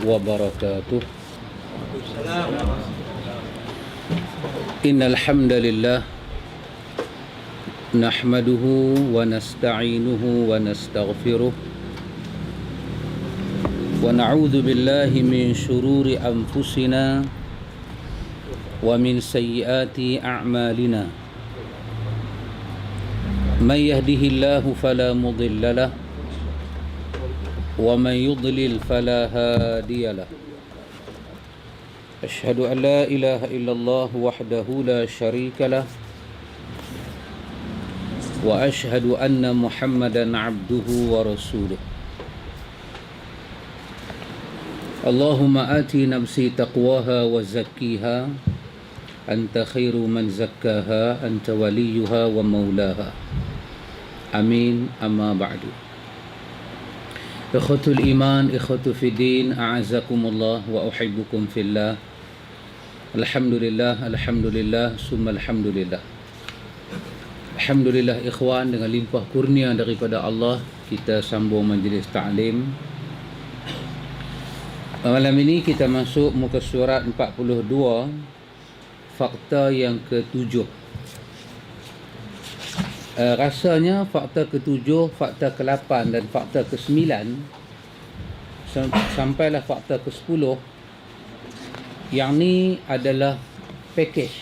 وبركاته. إن الحمد لله نحمده ونستعينه ونستغفره ونعوذ بالله من شرور أنفسنا ومن سيئات أعمالنا. من يهده الله فلا مضل له ومن يضلل فلا هادي له. أشهد أن لا إله إلا الله وحده لا شريك له وأشهد أن محمدا عبده ورسوله. اللهم آت نفسي تقواها وزكيها أنت خير من زكاها أنت وليها ومولاها. آمين. أما بعد. Ikhwatul iman, ikhwatu fiddin, a'azakumullah wa uhibbukum fillah. Alhamdulillah, alhamdulillah, summa alhamdulillah. Alhamdulillah ikhwan, dengan limpah kurnia daripada Allah, kita sambung majlis ta'lim. Malam ini kita masuk muka surat 42, fakta yang ke-7. Rasanya fakta ke-7, fakta ke-8 dan fakta ke-9 sampailah fakta ke-10. Yang ni adalah package.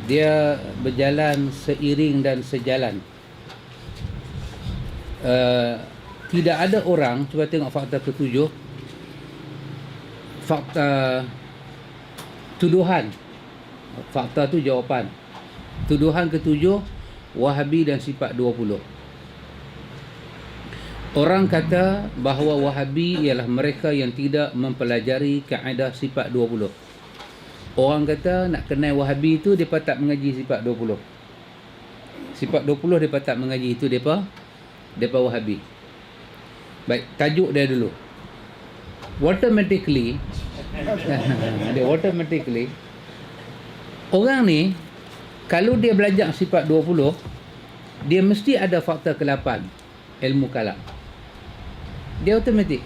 Dia berjalan seiring dan sejalan. Tidak ada orang, cuba tengok fakta ke-7. Fakta tuduhan. Fakta tu jawapan. Tuduhan ke-7, Wahabi dan sifat 20. Orang kata bahawa Wahabi ialah mereka yang tidak mempelajari kaedah sifat 20. Orang kata nak kenal Wahabi itu mereka tak mengaji sifat 20. Sifat 20 mereka tak mengaji, itu mereka Wahabi. Baik, tajuk dia dulu. Automatically orang ni kalau dia belajar sifat 20, dia mesti ada fakta ke-8, ilmu kalam. Dia automatik.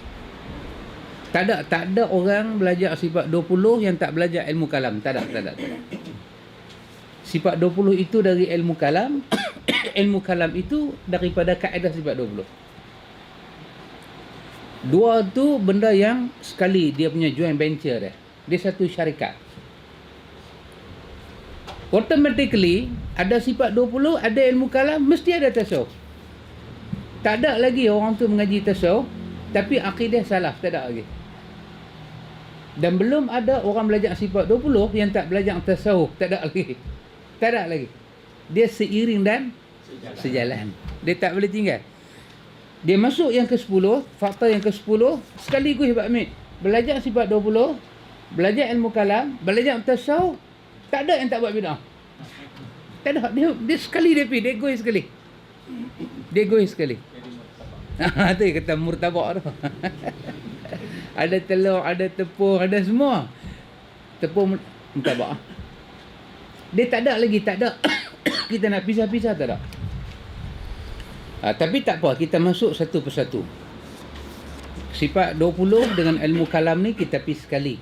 Tak ada orang belajar sifat 20 yang tak belajar ilmu kalam. Tak ada. Sifat 20 itu dari ilmu kalam. Ilmu kalam itu daripada kaedah sifat 20. Dua tu benda yang sekali dia punya joint venture dia. Dia satu syarikat. Automatically ada sifat 20, ada ilmu kalam, mesti ada tasawuf. Tak ada lagi orang tu mengaji tasawuf tapi akidah salah, tak ada lagi. Dan belum ada orang belajar sifat 20 yang tak belajar tasawuf, tak ada lagi. Tak ada lagi. Dia seiring dan sejalan. Dia tak boleh tinggal. Dia masuk yang ke-10, fakta yang ke-10, sekaligus Pak Amir. Belajar sifat 20, belajar ilmu kalam, belajar tasawuf, tak ada yang tak buat bid'ah. Tak ada. Dia sekali dia pergi. Dia egois sekali. Itu yang kata murtabak tu. Ada telur, ada tepung, ada semua. Tepung murtabak. Dia tak ada lagi. Tak ada. Kita nak pisah-pisah, tak ada. Tapi tak apa. Kita masuk satu persatu. Sifat 20 dengan ilmu kalam ni kita pergi sekali.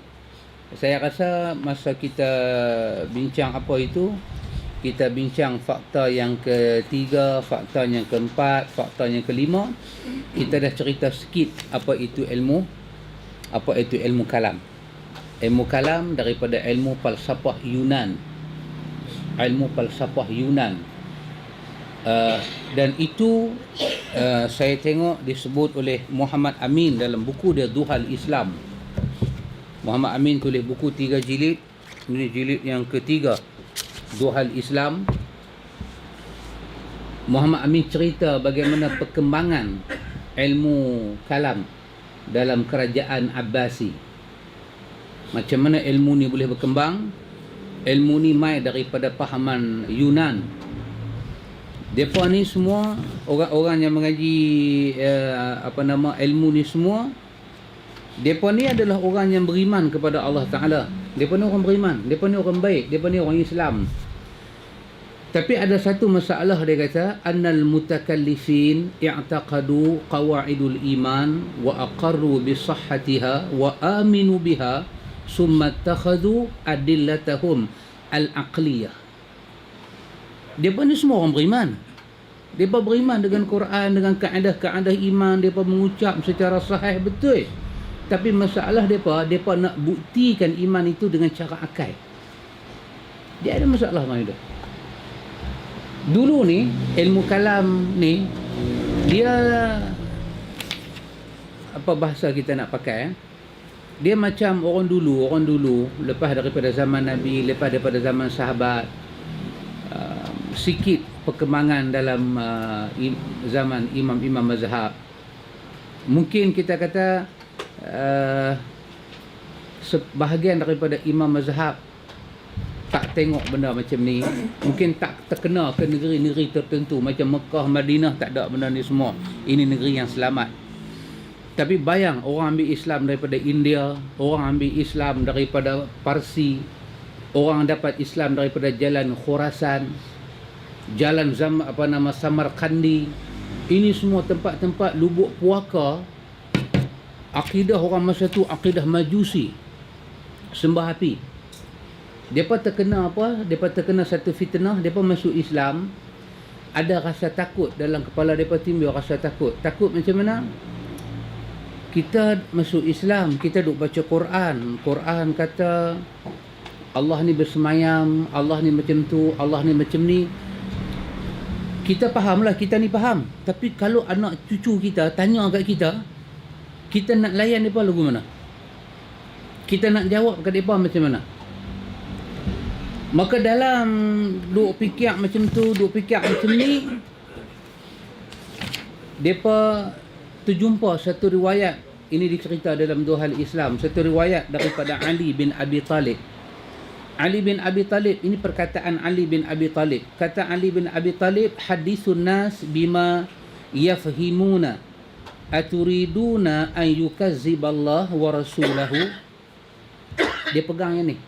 Saya rasa masa kita bincang apa itu, kita bincang fakta yang ke-3, fakta yang ke-4, fakta yang ke-5, kita dah cerita sikit apa itu ilmu kalam. Ilmu kalam daripada ilmu falsafah Yunan. Dan itu saya tengok disebut oleh Muhammad Amin dalam buku dia Duhal Islam. Muhammad Amin tulis buku 3 jilid. Ini jilid yang ke-3, Duhal Islam. Muhammad Amin cerita bagaimana perkembangan ilmu kalam dalam kerajaan Abbasi. Macam mana ilmu ni boleh berkembang. Ilmu ni mai daripada pahaman Yunan. Depa ni semua orang-orang yang mengaji ilmu ni semua, depa ni adalah orang yang beriman kepada Allah Ta'ala. Depa ni orang beriman, depa ni orang baik, depa ni orang Islam. Tapi ada satu masalah, dia kata annal mutakallifin i'taqadu qawaidul iman wa aqarru bi sihhatiha wa aminu biha summa ittakhadhu adillatahum al-aqliyah. Depa ni semua orang beriman. Depa beriman dengan Quran, dengan kaedah-kaedah iman, depa mengucap secara sahih betul. Tapi masalah depa nak buktikan iman itu dengan cara akal. Dia ada masalah macam itu. Dulu ni ilmu kalam ni dia, apa bahasa kita nak pakai, dia macam orang dulu lepas daripada zaman Nabi, lepas daripada zaman sahabat, sikit perkembangan dalam zaman imam-imam mazhab. Mungkin kita kata sebahagian daripada imam mazhab tak tengok benda macam ni, mungkin tak terkena ke negeri-negeri tertentu macam Mekah, Madinah, tak ada benda ni semua. Ini negeri yang selamat. Tapi bayang, orang ambil Islam daripada India, orang ambil Islam daripada Parsi, orang dapat Islam daripada jalan Khurasan, jalan Samarkandi. Ini semua tempat-tempat lubuk puaka. Akidah orang masa tu akidah Majusi, sembah api. Depa terkena apa? Depa terkena satu fitnah, depa masuk Islam, ada rasa takut dalam kepala depa, timbul rasa takut. Takut macam mana? Kita masuk Islam, kita duk baca Quran. Quran kata Allah ni bersemayam, Allah ni macam tu, Allah ni macam ni. Kita fahamlah, kita ni faham. Tapi kalau anak cucu kita tanya kat kita nak layan depa lagu mana? Kita nak jawab kat depa macam mana? Maka dalam duk fikir macam tu, duk fikir macam ni, depa terjumpa satu riwayat. Ini dicerita dalam Dua Hal Islam, satu riwayat daripada Ali bin Abi Talib. Ali bin Abi Talib, ini perkataan Ali bin Abi Talib. Kata Ali bin Abi Talib, hadithun nas bima yafhimuna aturiduna an yukazziballah wa rasulahu. Dia pegang yang ni.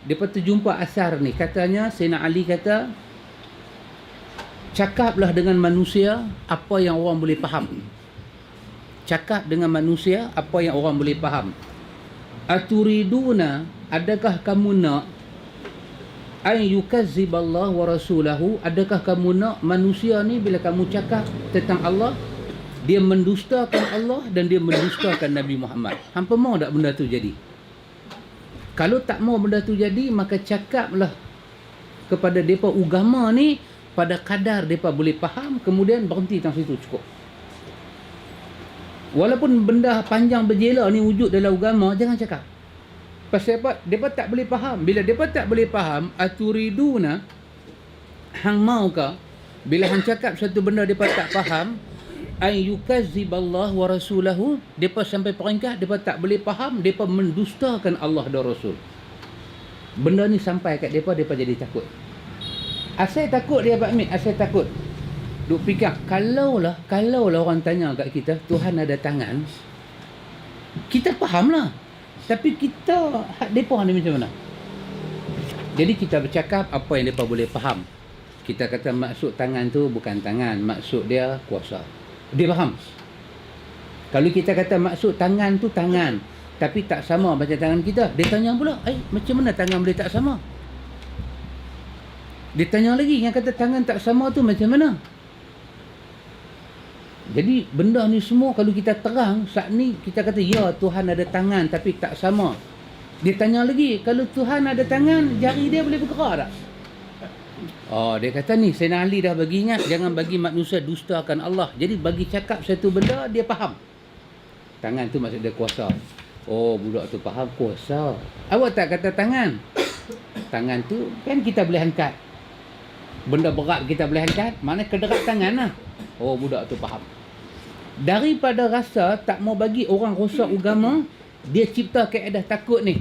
Dia terjumpa asar ni. Katanya, Sayyidina Ali kata, cakaplah dengan manusia apa yang orang boleh faham. Cakap dengan manusia apa yang orang boleh faham. Aturiduna, adakah kamu nak an yukazziballah wa rasulahu, adakah kamu nak manusia ni bila kamu cakap tentang Allah, dia mendustakan Allah dan dia mendustakan Nabi Muhammad? Hampa mau tak benda tu jadi? Kalau tak mau benda tu jadi, maka cakaplah kepada mereka agama ni pada kadar mereka boleh faham, kemudian berhenti tang situ cukup. Walaupun benda panjang berjela ni wujud dalam agama, jangan cakap. Pasal apa? Mereka tak boleh faham. Bila mereka tak boleh faham, aturiduna, hang mau ke bila hang cakap satu benda mereka tak faham, ay yukazziballah wa rasulahu, depa sampai peringkat depa tak boleh faham, depa mendustakan Allah dan Rasul. Benda ni sampai kat depa jadi takut. Asal takut dia Pak Mit, asal takut. Duk fikir, kalaulah orang tanya kat kita, Tuhan ada tangan, kita fahamlah. Tapi kita, hak depa ni macam mana? Jadi kita bercakap apa yang depa boleh faham. Kita kata maksud tangan tu bukan tangan, maksud dia kuasa. Dia faham. Kalau kita kata maksud tangan tu tangan, tapi tak sama macam tangan kita, dia tanya pula, macam mana tangan boleh tak sama? Dia tanya lagi, yang kata tangan tak sama tu macam mana? Jadi benda ni semua kalau kita terang, saat ni kita kata ya Tuhan ada tangan tapi tak sama. Dia tanya lagi, kalau Tuhan ada tangan, jari dia boleh bergerak tak? Oh, dia kata ni, Sayyidina Ali dah bagi ingat, jangan bagi manusia dustakan Allah. Jadi bagi cakap satu benda, dia faham. Tangan tu maksud dia kuasa. Oh, budak tu faham kuasa. Awak tak kata tangan. Tangan tu kan kita boleh angkat. Benda berat kita boleh angkat, mana kederat tangan lah. Oh, budak tu faham. Daripada rasa tak mau bagi orang rosak agama, dia cipta kaedah takut ni.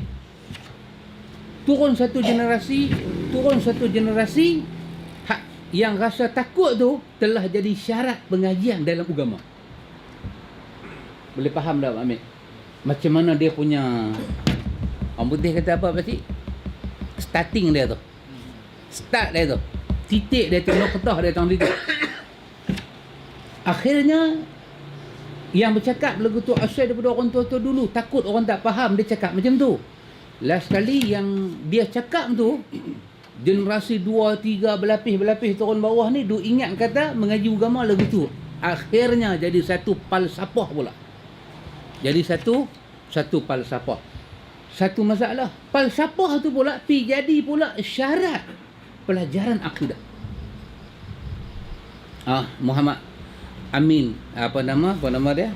Turun satu generasi, yang rasa takut tu telah jadi syarat pengajian dalam agama. Boleh faham tak Pak Amir? Macam mana dia punya, orang putih kata apa Pak Cik? Starting dia tu. Start dia tu. Titik dia tu, noktah dia tu. Akhirnya yang bercakap lagu tu asal daripada orang tua-tua dulu, takut orang tak faham dia cakap macam tu. Last kali yang dia cakap tu, generasi 2, 3 berlapis turun bawah ni duk ingat kata mengaji agama lagu tu. Akhirnya jadi satu falsafah pula. Jadi satu falsafah. Satu masalah. Falsafah tu pula jadi pula syarat pelajaran akidah. Muhammad Amin, apa nama dia?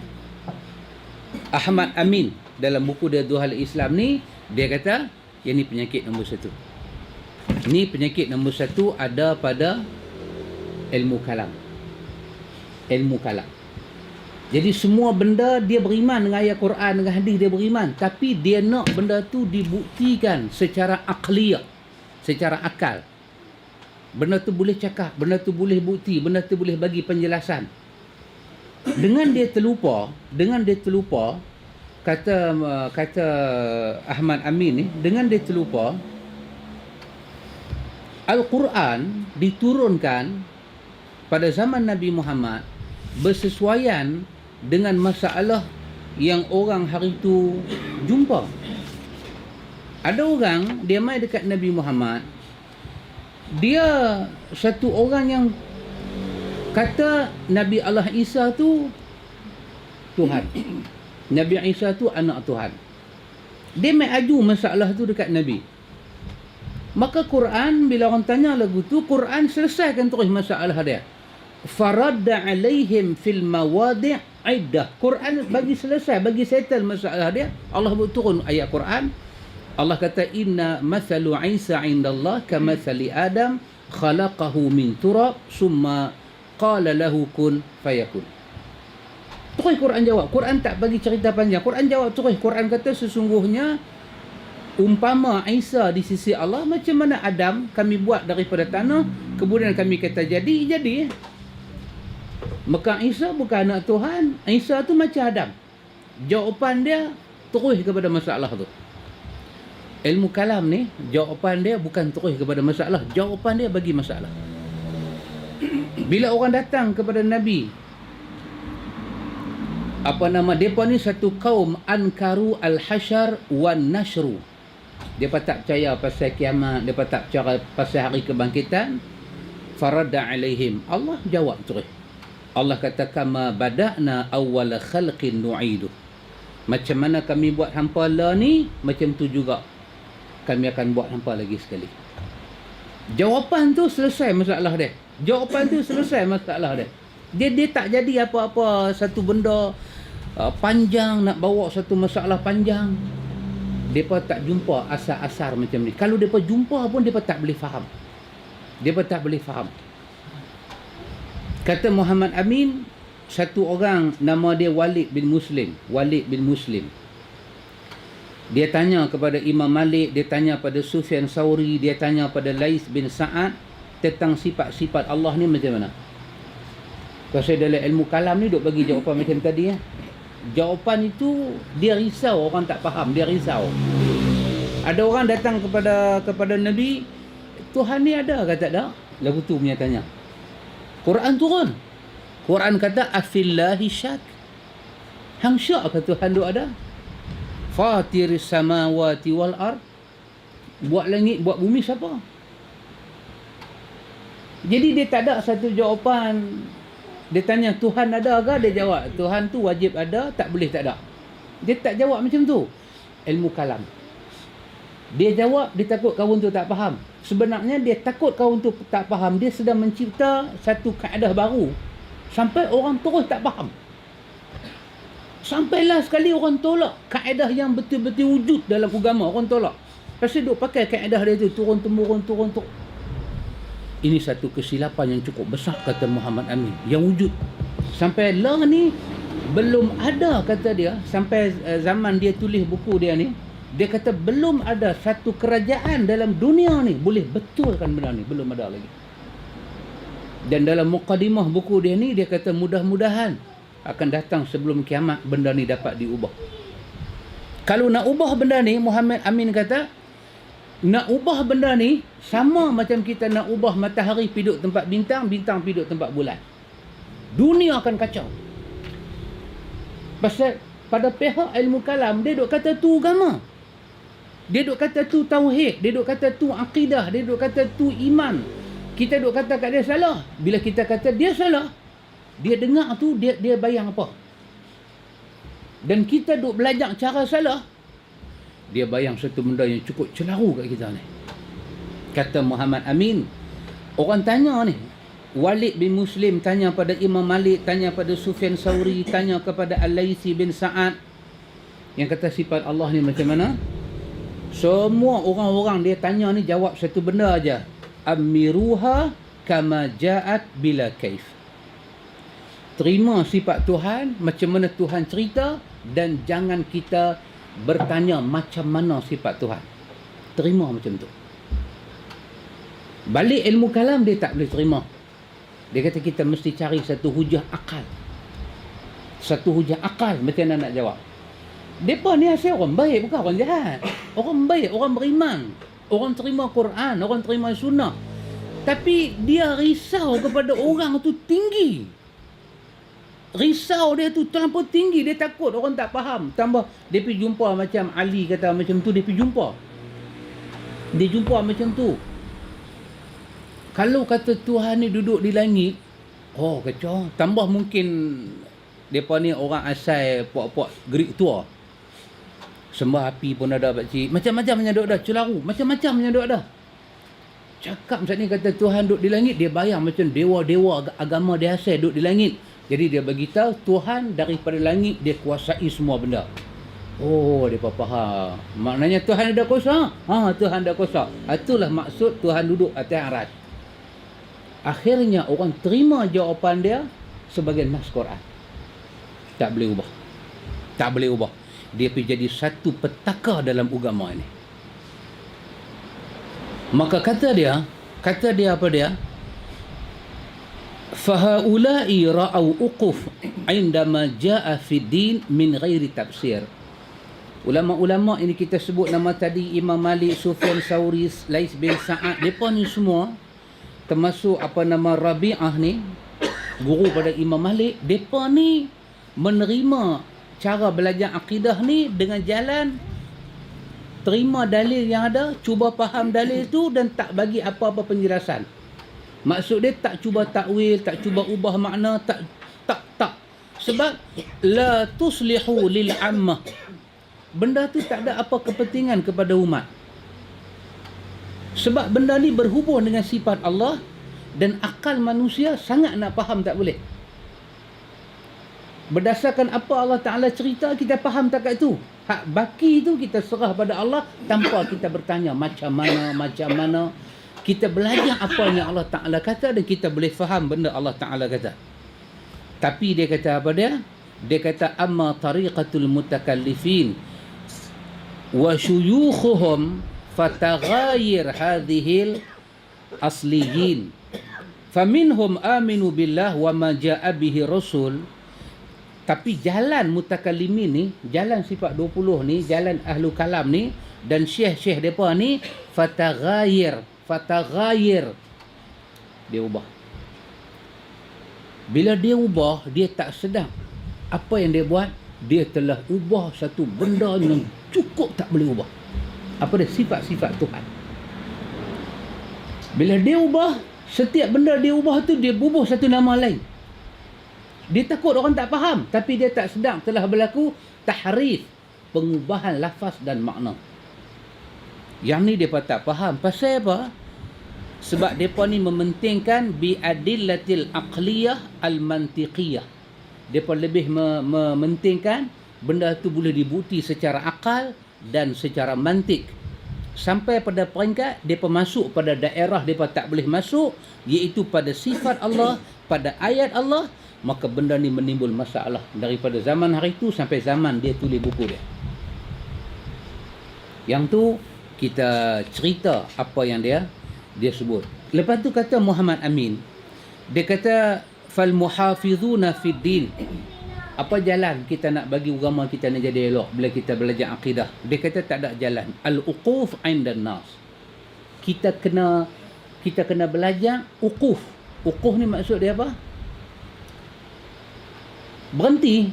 Ahmad Amin dalam buku dia Duhal Islam ni, dia kata yang ni penyakit nombor 1. Ni penyakit nombor 1 ada pada ilmu kalam. Ilmu kalam. Jadi semua benda dia beriman dengan ayat Quran, dengan hadis dia beriman, tapi dia nak benda tu dibuktikan secara akliyah, secara akal. Benda tu boleh cakap, benda tu boleh bukti, benda tu boleh bagi penjelasan. Dengan dia terlupa, kata Ahmad Amin ni, dengan dia terlupa Al-Quran diturunkan pada zaman Nabi Muhammad bersesuaian dengan masalah yang orang hari itu jumpa. Ada orang dia mai dekat Nabi Muhammad, dia satu orang yang kata Nabi Allah Isa tu Tuhan. Nabi Isa tu anak Tuhan. Dia mai aju masalah tu dekat Nabi. Maka Quran bila orang tanya lagu tu, Quran selesaikan terus masalah dia. Faradda alaihim fil mawadi' iddah. Quran bagi selesai, bagi settle masalah dia. Allah turun ayat Quran. Allah kata inna mathalu Isa indallah kamathali Adam khalaqahu min turab summa qala lahu kun fayakun. Terus Quran jawab. Quran tak bagi cerita panjang. Quran jawab terus. Quran kata sesungguhnya umpama Isa di sisi Allah macam mana Adam kami buat daripada tanah, kemudian kami kata jadi. Maka Isa bukan anak Tuhan. Isa tu macam Adam. Jawapan dia terus kepada masalah tu. Ilmu kalam ni jawapan dia bukan terus kepada masalah. Jawapan dia bagi masalah. Bila orang datang kepada Nabi, depa ni satu kaum ankaru al-hasyar wan nashru. Depa tak percaya pasal kiamat, depa tak percaya pasal hari kebangkitan. Faradda alaihim. Allah jawab terus. Allah kata kama bada'na awwala khalqin nu'idu. Macam mana kami buat hampa lah ni, macam tu juga kami akan buat hampa lagi sekali. Jawapan tu selesai masalah dia. Dia tak jadi apa-apa satu benda panjang, nak bawa satu masalah panjang. Depa tak jumpa asar-asar macam ni. Kalau depa jumpa pun depa tak boleh faham. Kata Muhammad Amin, satu orang nama dia Walid bin Muslim. Dia tanya kepada Imam Malik, dia tanya pada Sufyan Sauri, dia tanya pada Lais bin Sa'ad tentang sifat-sifat Allah ni macam mana. Pasal dalam ilmu kalam ni duk bagi jawapan macam tadi ya. Jawapan itu dia risau, orang tak faham, dia risau. Ada orang datang kepada Nabi, Tuhan ni ada ke tak ada? Lagu tu punya tanya. Quran turun. Quran kata afillahi syak. Hang syak ke Tuhan tu ada? Fatiris samawati wal ard. Buat langit, buat bumi siapa? Jadi dia tak ada satu jawapan. Dia tanya Tuhan ada ke? Dia jawab Tuhan tu wajib ada, tak boleh tak ada. Dia tak jawab macam tu. Ilmu kalam. Dia jawab, dia takut kawan tu tak faham. Sebenarnya dia takut kawan tu tak faham. Dia sedang mencipta satu kaedah baru. Sampai orang terus tak faham. Sampailah sekali orang tolak kaedah yang betul-betul wujud dalam agama. Orang tolak. Pasal duk pakai kaedah dia tu turun-temurun. Ini satu kesilapan yang cukup besar kata Muhammad Amin. Yang wujud. Sampai lah ni belum ada kata dia. Sampai zaman dia tulis buku dia ni. Dia kata belum ada satu kerajaan dalam dunia ni boleh betulkan benda ni. Belum ada lagi. Dan dalam mukadimah buku dia ni, dia kata mudah-mudahan akan datang sebelum kiamat benda ni dapat diubah. Kalau nak ubah benda ni, Muhammad Amin kata, Nak ubah benda ni sama macam kita nak ubah matahari pergi duduk tempat bintang, bintang pergi duduk tempat bulan. Dunia akan kacau. Pasal pada pihak ilmu kalam, dia duk kata tu agama. Dia duk kata tu tauhid, dia duk kata tu akidah, dia duk kata tu iman. Kita duk kata kat dia salah. Bila kita kata dia salah, dia dengar tu, dia bayang apa? Dan kita duk belajar cara salah, dia bayang satu benda yang cukup celaru kat kita ni. Kata Muhammad Amin, orang tanya ni, Walid bin Muslim tanya pada Imam Malik, tanya pada Sufyan Sauri, tanya kepada Al-Laythi bin Sa'ad, yang kata sifat Allah ni macam mana? Semua orang-orang dia tanya ni jawab satu benda aja. Amiruha kama ja'at bila kaif. Terima sifat Tuhan macam mana Tuhan cerita, dan jangan kita bertanya macam mana sifat Tuhan. Terima macam tu. Balik ilmu kalam dia tak boleh terima. Dia kata kita mesti cari satu hujah akal. Satu hujah akal macam mana nak jawab. Mereka ni asal orang baik, bukan orang jahat. Orang baik, orang beriman. Orang terima Quran, orang terima sunnah. Tapi dia risau kepada orang tu tinggi. Risau dia tu terlampau tinggi. Dia takut orang tak faham. Tambah dia pergi jumpa macam Ali kata macam tu, dia pergi jumpa. Dia jumpa macam tu. Kalau kata Tuhan ni duduk di langit, oh kacau. Tambah mungkin mereka ni orang asal puak-puak Greek tua. Sembah api pun ada pakcik. Macam-macam yang duduk dah. Celaru. Macam-macam yang duduk dah. Cakap macam ni kata Tuhan duduk di langit. Dia bayang macam dewa-dewa agama dia asal duduk di langit. Jadi dia beritahu Tuhan daripada langit dia kuasai semua benda. Oh, dia faham. Maknanya Tuhan ada kuasa. Tuhan ada kuasa. Itulah maksud Tuhan duduk atas aras. Akhirnya orang terima jawapan dia sebagai nas Quran. Tak boleh ubah. Tak boleh ubah. Dia pergi jadi satu petaka dalam agama ini. Maka kata dia apa dia? Fahaula'i ra'au uquf indama ja'a fi din min ghairi tafsir. Ulama-ulama ini kita sebut nama tadi, Imam Malik, Sufyan Sauri, Lais bin Sa'ad, mereka ni semua termasuk apa nama Rabi'ah ni, guru pada Imam Malik, mereka ni menerima cara belajar akidah ni dengan jalan terima dalil yang ada, cuba faham dalil tu dan tak bagi apa-apa penjelasan. Maksud dia tak cuba takwil, tak cuba ubah makna, tak. Sebab la tuslihu lil ammah. Benda tu tak ada apa kepentingan kepada umat. Sebab benda ni berhubung dengan sifat Allah dan akal manusia sangat nak faham tak boleh. Berdasarkan apa Allah Ta'ala cerita, kita faham tak kat tu. Hak baki tu kita serah pada Allah tanpa kita bertanya macam mana. Kita belajar apa yang Allah Ta'ala kata dan kita boleh faham benda Allah Ta'ala kata. Tapi dia kata apa dia? Dia kata amma tariqatul mutakallifin wa syuyukhuhum fataghayir hadhil asliyin. Faminhum aminu billah wa ma ja'a bihi rasul. Tapi jalan mutakallimin ni, jalan sifat 20 ni, jalan ahlu kalam ni dan syekh-syekh depa ni fataghayir, dia ubah. Bila dia ubah, dia tak sedar apa yang dia buat. Dia telah ubah satu benda yang cukup tak boleh ubah. Apa dia? Sifat-sifat Tuhan. Bila dia ubah, setiap benda dia ubah tu dia bubuh satu nama lain. Dia takut orang tak faham, tapi dia tak sedar telah berlaku tahrif, pengubahan lafaz dan makna. Yang ni dia tak faham. Pasal apa? Sebab mereka ni mementingkan biadillatil aqliyah al-mantiqiyah. Mereka lebih mementingkan benda tu boleh dibukti secara akal dan secara mantik. Sampai pada peringkat mereka masuk pada daerah mereka tak boleh masuk, iaitu pada sifat Allah, pada ayat Allah. Maka benda ni menimbul masalah daripada zaman hari itu sampai zaman dia tulis buku dia. Yang tu kita cerita apa yang dia sebut. Lepas tu kata Muhammad Amin, dia kata fal muhafizuna fid din. Apa jalan kita nak bagi agama kita ni jadi elok bila kita belajar akidah? Dia kata tak ada jalan. Al uquf 'indan nas. kita kena belajar uquf. Uquf ni maksud dia apa? Berhenti.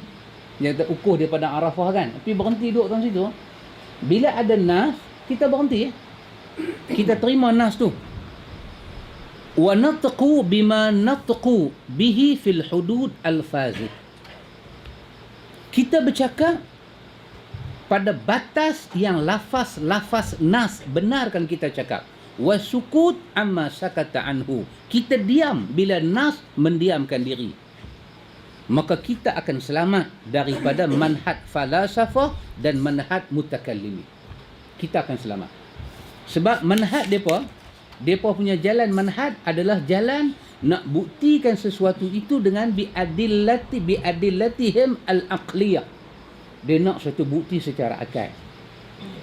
Dia kata uquf dia pada Arafah kan. Tapi berhenti duduk dalam situ. Bila ada nas, kita berhenti. Kita terima nas tu. Wa natqu bima natqu bihi fil hudud al-fazih. Kita bercakap pada batas yang lafaz nas benarkan kita cakap. Wa sukut amma sakata anhu. Kita diam bila nas mendiamkan diri. Maka kita akan selamat daripada manhaj falasafah dan manhaj mutakallimi. Kita akan selamat. Sebab manhaj depa punya jalan manhaj adalah jalan nak buktikan sesuatu itu dengan biadillatihim al-aqliyah. Dia nak satu bukti secara akal.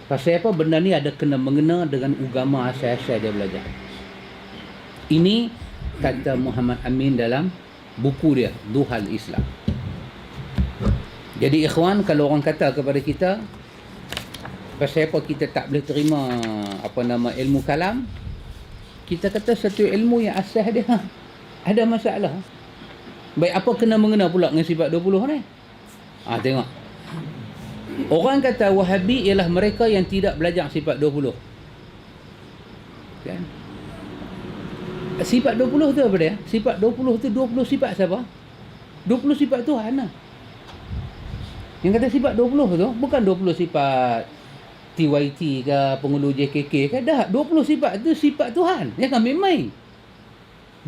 Pasal apa? Benda ni ada kena mengena dengan agama asal-asal dia belajar. Ini kata Muhammad Amin dalam buku dia, Duhal Islam. Jadi ikhwan, kalau orang kata kepada kita, pasal apa kita tak boleh terima ilmu kalam, kita kata satu ilmu yang asal dia ada masalah. Baik, apa kena mengena pula dengan sifat 20 ni? Tengok. Orang kata Wahabi ialah mereka yang tidak belajar sifat 20. Kan? Sifat 20 tu apa dia? Sifat 20 tu 20 sifat siapa? 20 sifat Tuhan lah. Yang kata sifat 20 tu bukan 20 sifat TYT ke penghulu JKK ke. Dah 20 sifat tu sifat Tuhan. Jangan main-main.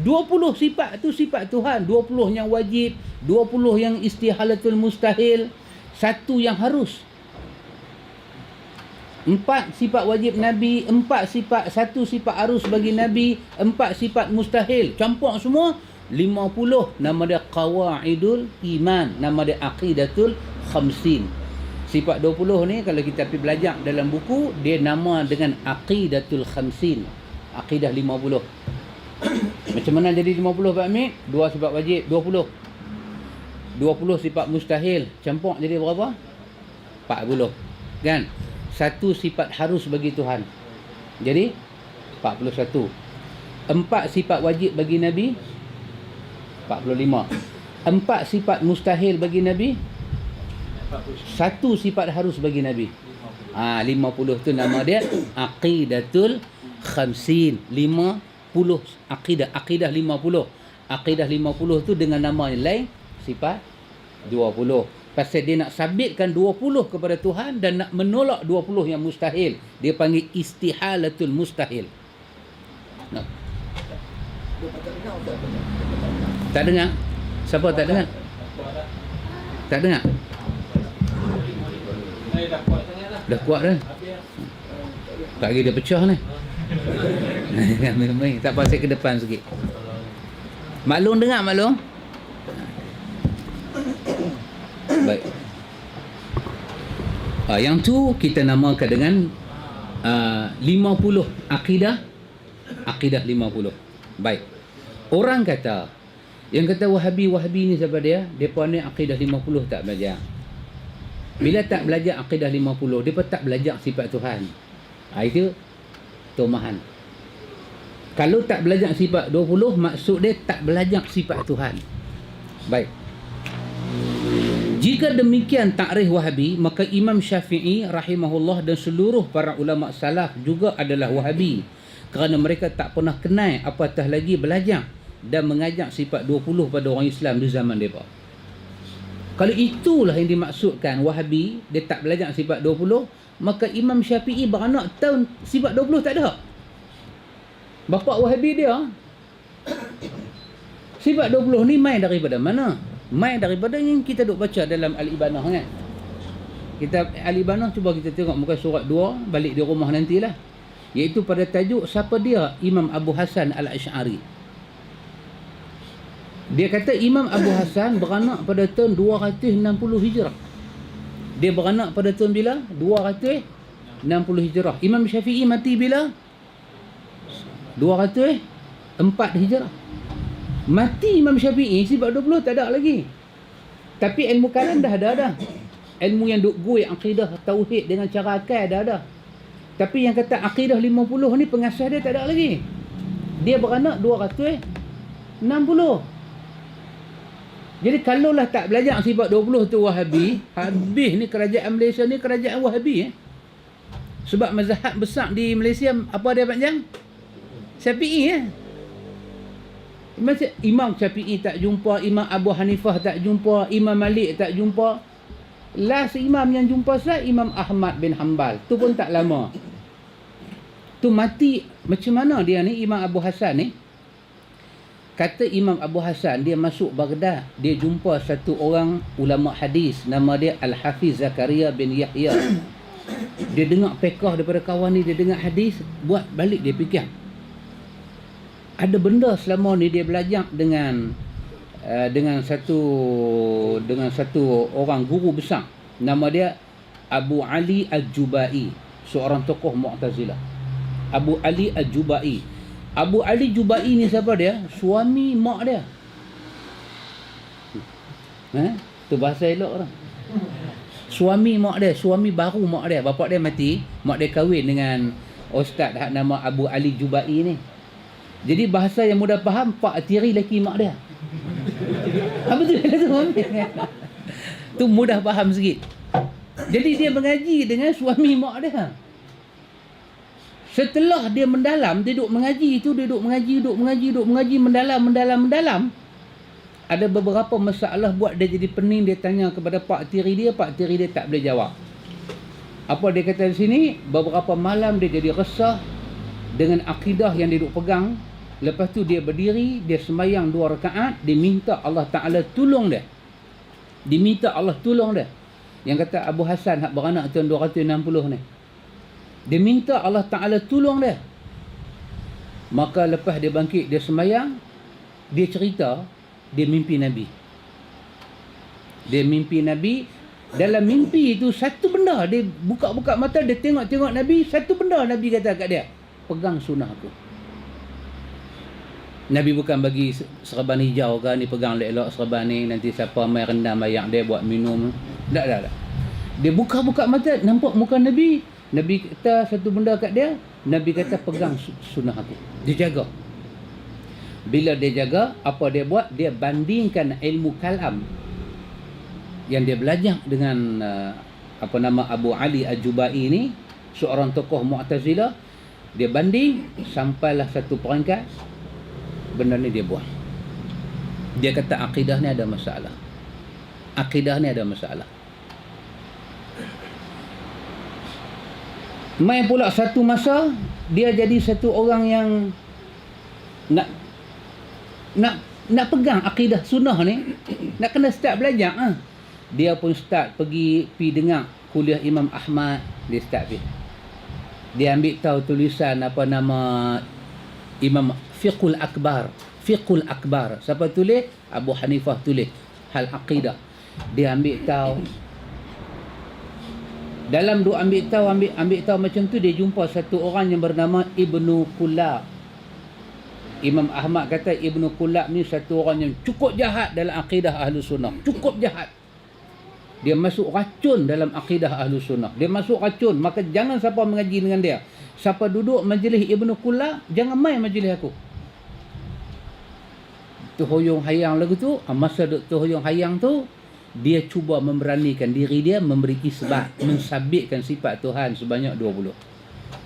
20 sifat tu sifat Tuhan. 20 yang wajib, 20 yang istihalatul mustahil, 1 yang harus. 4 sifat wajib Nabi, 1 sifat harus bagi Nabi, 4 sifat mustahil. Campur semua 50. Nama dia Qawaidul Iman, nama dia Aqidatul Khamsin. Sifat 20 ni kalau kita pergi belajar dalam buku, dia nama dengan Aqidatul Khamsin. Aqidah 50. Macam mana jadi 50 Pak Amir? 2 sifat wajib 20. 20 sifat mustahil campur jadi berapa? 40. Kan? 1 sifat harus bagi Tuhan. Jadi 41. 4 sifat wajib bagi Nabi 45. 4 sifat mustahil bagi Nabi, 1 sifat harus bagi Nabi. 50 tu nama dia Aqidatul Khamsin. 50 akidah 50. Akidah 50 tu dengan nama yang lain sifat 20. Pasal dia nak sabitkan 20 kepada Tuhan dan nak menolak 20 yang mustahil. Dia panggil istihalatul mustahil. Tak dengar? Siapa tak dengar? Tak dengar? Dah kuat dah. Tak lagi dia pecah ni. Tak pasal ke depan sikit. Maklum dengar maklum? Baik. Yang tu kita namakan dengan 50 akidah 50. Baik. Orang kata yang kata Wahabi ni siapa dia? Depa ni akidah 50 tak belajar. Bila tak belajar akidah 50, depa tak belajar sifat Tuhan. Itu tomahan. Kalau tak belajar sifat 20, maksud dia tak belajar sifat Tuhan. Baik. Jika demikian takrif Wahabi, maka Imam Syafi'i rahimahullah dan seluruh para ulama salaf juga adalah Wahabi. Kerana mereka tak pernah kenal apatah lagi belajar dan mengajak sifat 20 pada orang Islam di zaman mereka. Kalau itulah yang dimaksudkan Wahabi, dia tak belajar sifat 20, maka Imam Syafi'i beranak tahun sifat 20 tak ada. Bapa Wahabi dia sifat 20 ni main daripada mana? Main daripada yang kita duk baca dalam Al-Ibanah kan. Kitab Al-Ibanah cuba kita tengok muka surat 2 balik di rumah nantilah. Iaitu pada tajuk siapa dia Imam Abu Hasan Al-Asy'ari. Dia kata Imam Abu Hasan beranak pada tahun 260 Hijrah. Dia beranak pada tahun bila? 260 Hijrah. Imam Syafi'i mati bila? 204 Hijrah. Mati Imam Syafi'i sifat 20 tak ada lagi. Tapi ilmu kalam dah ada dah. Ilmu yang duk gui akidah tauhid dengan cara akal dah ada. Tapi yang kata akidah 50 ni pengasas dia tak ada lagi. Dia beranak 260. Jadi kalaulah tak belajar sifat 20 tu Wahabi, habis ni kerajaan Malaysia ni kerajaan Wahabi. Sebab mazhab besar di Malaysia apa dia panjang? Syafi'i. Macam Imam Syafi'i tak jumpa, Imam Abu Hanifah tak jumpa, Imam Malik tak jumpa. Last imam yang jumpa saya Imam Ahmad bin Hanbal. Tu pun tak lama. Tu mati macam mana dia ni Imam Abu Hasan ni? Kata Imam Abu Hasan dia masuk Baghdad, dia jumpa satu orang ulama hadis nama dia Al-Hafiz Zakaria bin Yahya. Dia dengar fiqh daripada kawan ni, dia dengar hadis, buat balik dia fikir. Ada benda selama ni dia belajar dengan satu orang guru besar nama dia Abu Ali Al-Jubai, seorang tokoh Mu'tazilah. Abu Ali Al-Jubai. Abu Ali Jubai ni siapa dia? Suami mak dia. Tu bahasa elok orang. Suami mak dia, suami baru mak dia. Bapak dia mati, mak dia kahwin dengan ustaz nama Abu Ali Jubai ni. Jadi bahasa yang mudah faham, pak tiri laki mak dia. Apa tu? Tu mudah faham sikit. Jadi dia mengaji dengan suami mak dia. Setelah dia mendalam, dia duduk mengaji tu, dia duduk mengaji, mendalam. Ada beberapa masalah buat dia jadi pening, dia tanya kepada pak tiri dia tak boleh jawab. Apa dia kata di sini? Beberapa malam dia jadi resah dengan akidah yang dia duduk pegang. Lepas tu dia berdiri, dia sembahyang 2 rakaat, dia minta Allah Ta'ala tolong dia. Yang kata Abu Hasan hak beranak tahun 260 ni. Dia minta Allah Ta'ala tolong dia. Maka lepas dia bangkit, dia sembahyang, dia cerita, dia mimpi Nabi. Dalam mimpi itu satu benda, dia buka-buka mata, dia tengok Nabi, satu benda Nabi kata kat dia, pegang sunnah aku. Nabi bukan bagi serban hijau ke, ni pegang elok serban ni, nanti siapa mai rendam ayak dia buat minum. Tak. Dia buka-buka mata, nampak muka Nabi. Nabi kata satu benda kat dia, Nabi kata pegang sunnah aku. Dia jaga. Bila dia jaga, apa dia buat? Dia bandingkan ilmu kalam yang dia belajar dengan Abu Ali Al-Jubai ni, seorang tokoh Mu'tazilah. Dia banding sampailah satu peringkat, benda ni dia buang. Dia kata akidah ni ada masalah. Mai pula satu masa dia jadi satu orang yang nak pegang akidah sunnah ni, nak kena start belajar. Dia pun start pergi dengar kuliah Imam Ahmad. Dia start pergi, dia ambil tahu tulisan Imam Fiqhul Akbar. Siapa tulis? Abu Hanifah tulis hal akidah. Dia ambil tahu. Dalam duk ambil tahu macam tu, dia jumpa satu orang yang bernama Ibnu Kullab. Imam Ahmad kata Ibnu Kullab ni satu orang yang cukup jahat dalam akidah Ahlus Sunnah. Cukup jahat. Dia masuk racun dalam akidah Ahlus Sunnah. Maka jangan siapa mengaji dengan dia. Siapa duduk majlis Ibnu Kullab, jangan main majlis aku. Tu hoyong hayang lagu tu, masa duk tu hoyong hayang tu, dia cuba memberanikan diri dia, memberi isbat, mensabitkan sifat Tuhan sebanyak 20.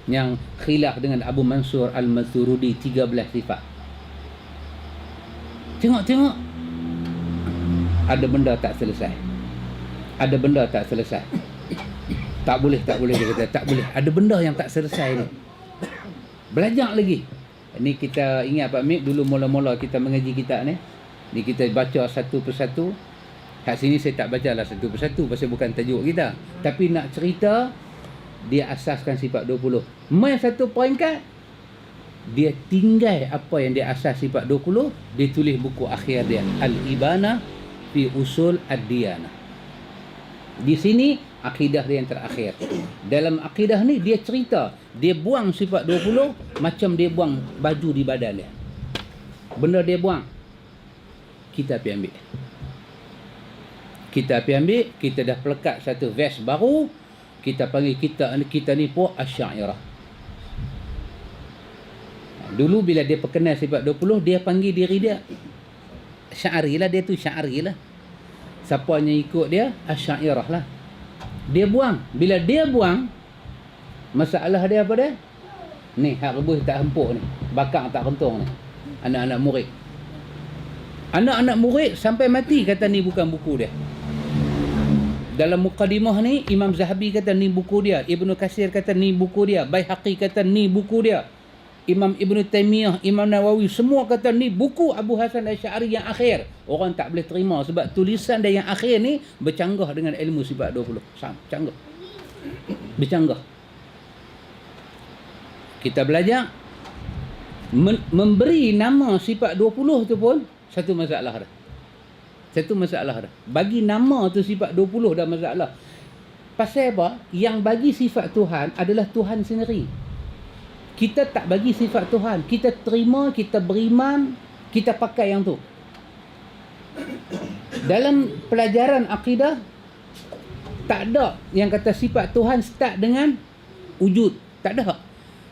Yang khilaf dengan Abu Mansur Al-Maturidi 13 sifat. Tengok. Ada benda tak selesai. Tak boleh dia kata, tak boleh. Ada benda yang tak selesai ni. Belajar lagi. Ni kita ingat Pak Mik, dulu mula-mula kita mengaji kitab ni. Ni kita baca satu persatu. Kat sini saya tak bacalah satu persatu pasal bukan tajuk kita. Tapi nak cerita, dia asaskan sifat 20. Mai satu peringkat, dia tinggal apa yang dia asas sifat 20, dia tulis buku akhir dia, Al-Ibana fi Usul Ad-Diyanah. Di sini akidah dia yang terakhir. Dalam akidah ni dia cerita, dia buang sifat 20 macam dia buang baju di badan dia. Benda dia buang, kita pergi ambil. Kita dah pelekat satu vest baru, Kita panggil kita ni pun Asy'ariyah. Dulu bila dia perkenal sifat 20, dia panggil diri dia Sya'ari lah, dia tu Sya'ari lah. Siapa yang ikut dia, Asy'ariyah lah. Dia buang. Bila dia buang, masalah dia apa dia? Ni, hak rebus tak hempuk ni. Bakar tak kentung ni. Anak-anak murid. Anak-anak murid sampai mati kata ni bukan buku dia. Dalam mukadimah ni, Imam Zahabi kata ni buku dia. Ibnu Katsir kata ni buku dia. Baihaqi kata ni buku dia. Imam Ibn Taymiyah, Imam Nawawi, semua kata ni buku Abu Hasan Asy'ari yang akhir. Orang tak boleh terima sebab tulisan dia yang akhir ni bercanggah dengan ilmu sifat 20. Canggah. Bercanggah. Kita belajar memberi nama sifat 20 tu pun satu masalah dah. Satu masalah dah. Bagi nama tu sifat 20 dah masalah. Pasal apa? Yang bagi sifat Tuhan adalah Tuhan sendiri. Kita tak bagi sifat Tuhan. Kita terima, kita beriman, kita pakai yang tu. Dalam pelajaran akidah, tak ada yang kata sifat Tuhan start dengan wujud. Tak ada.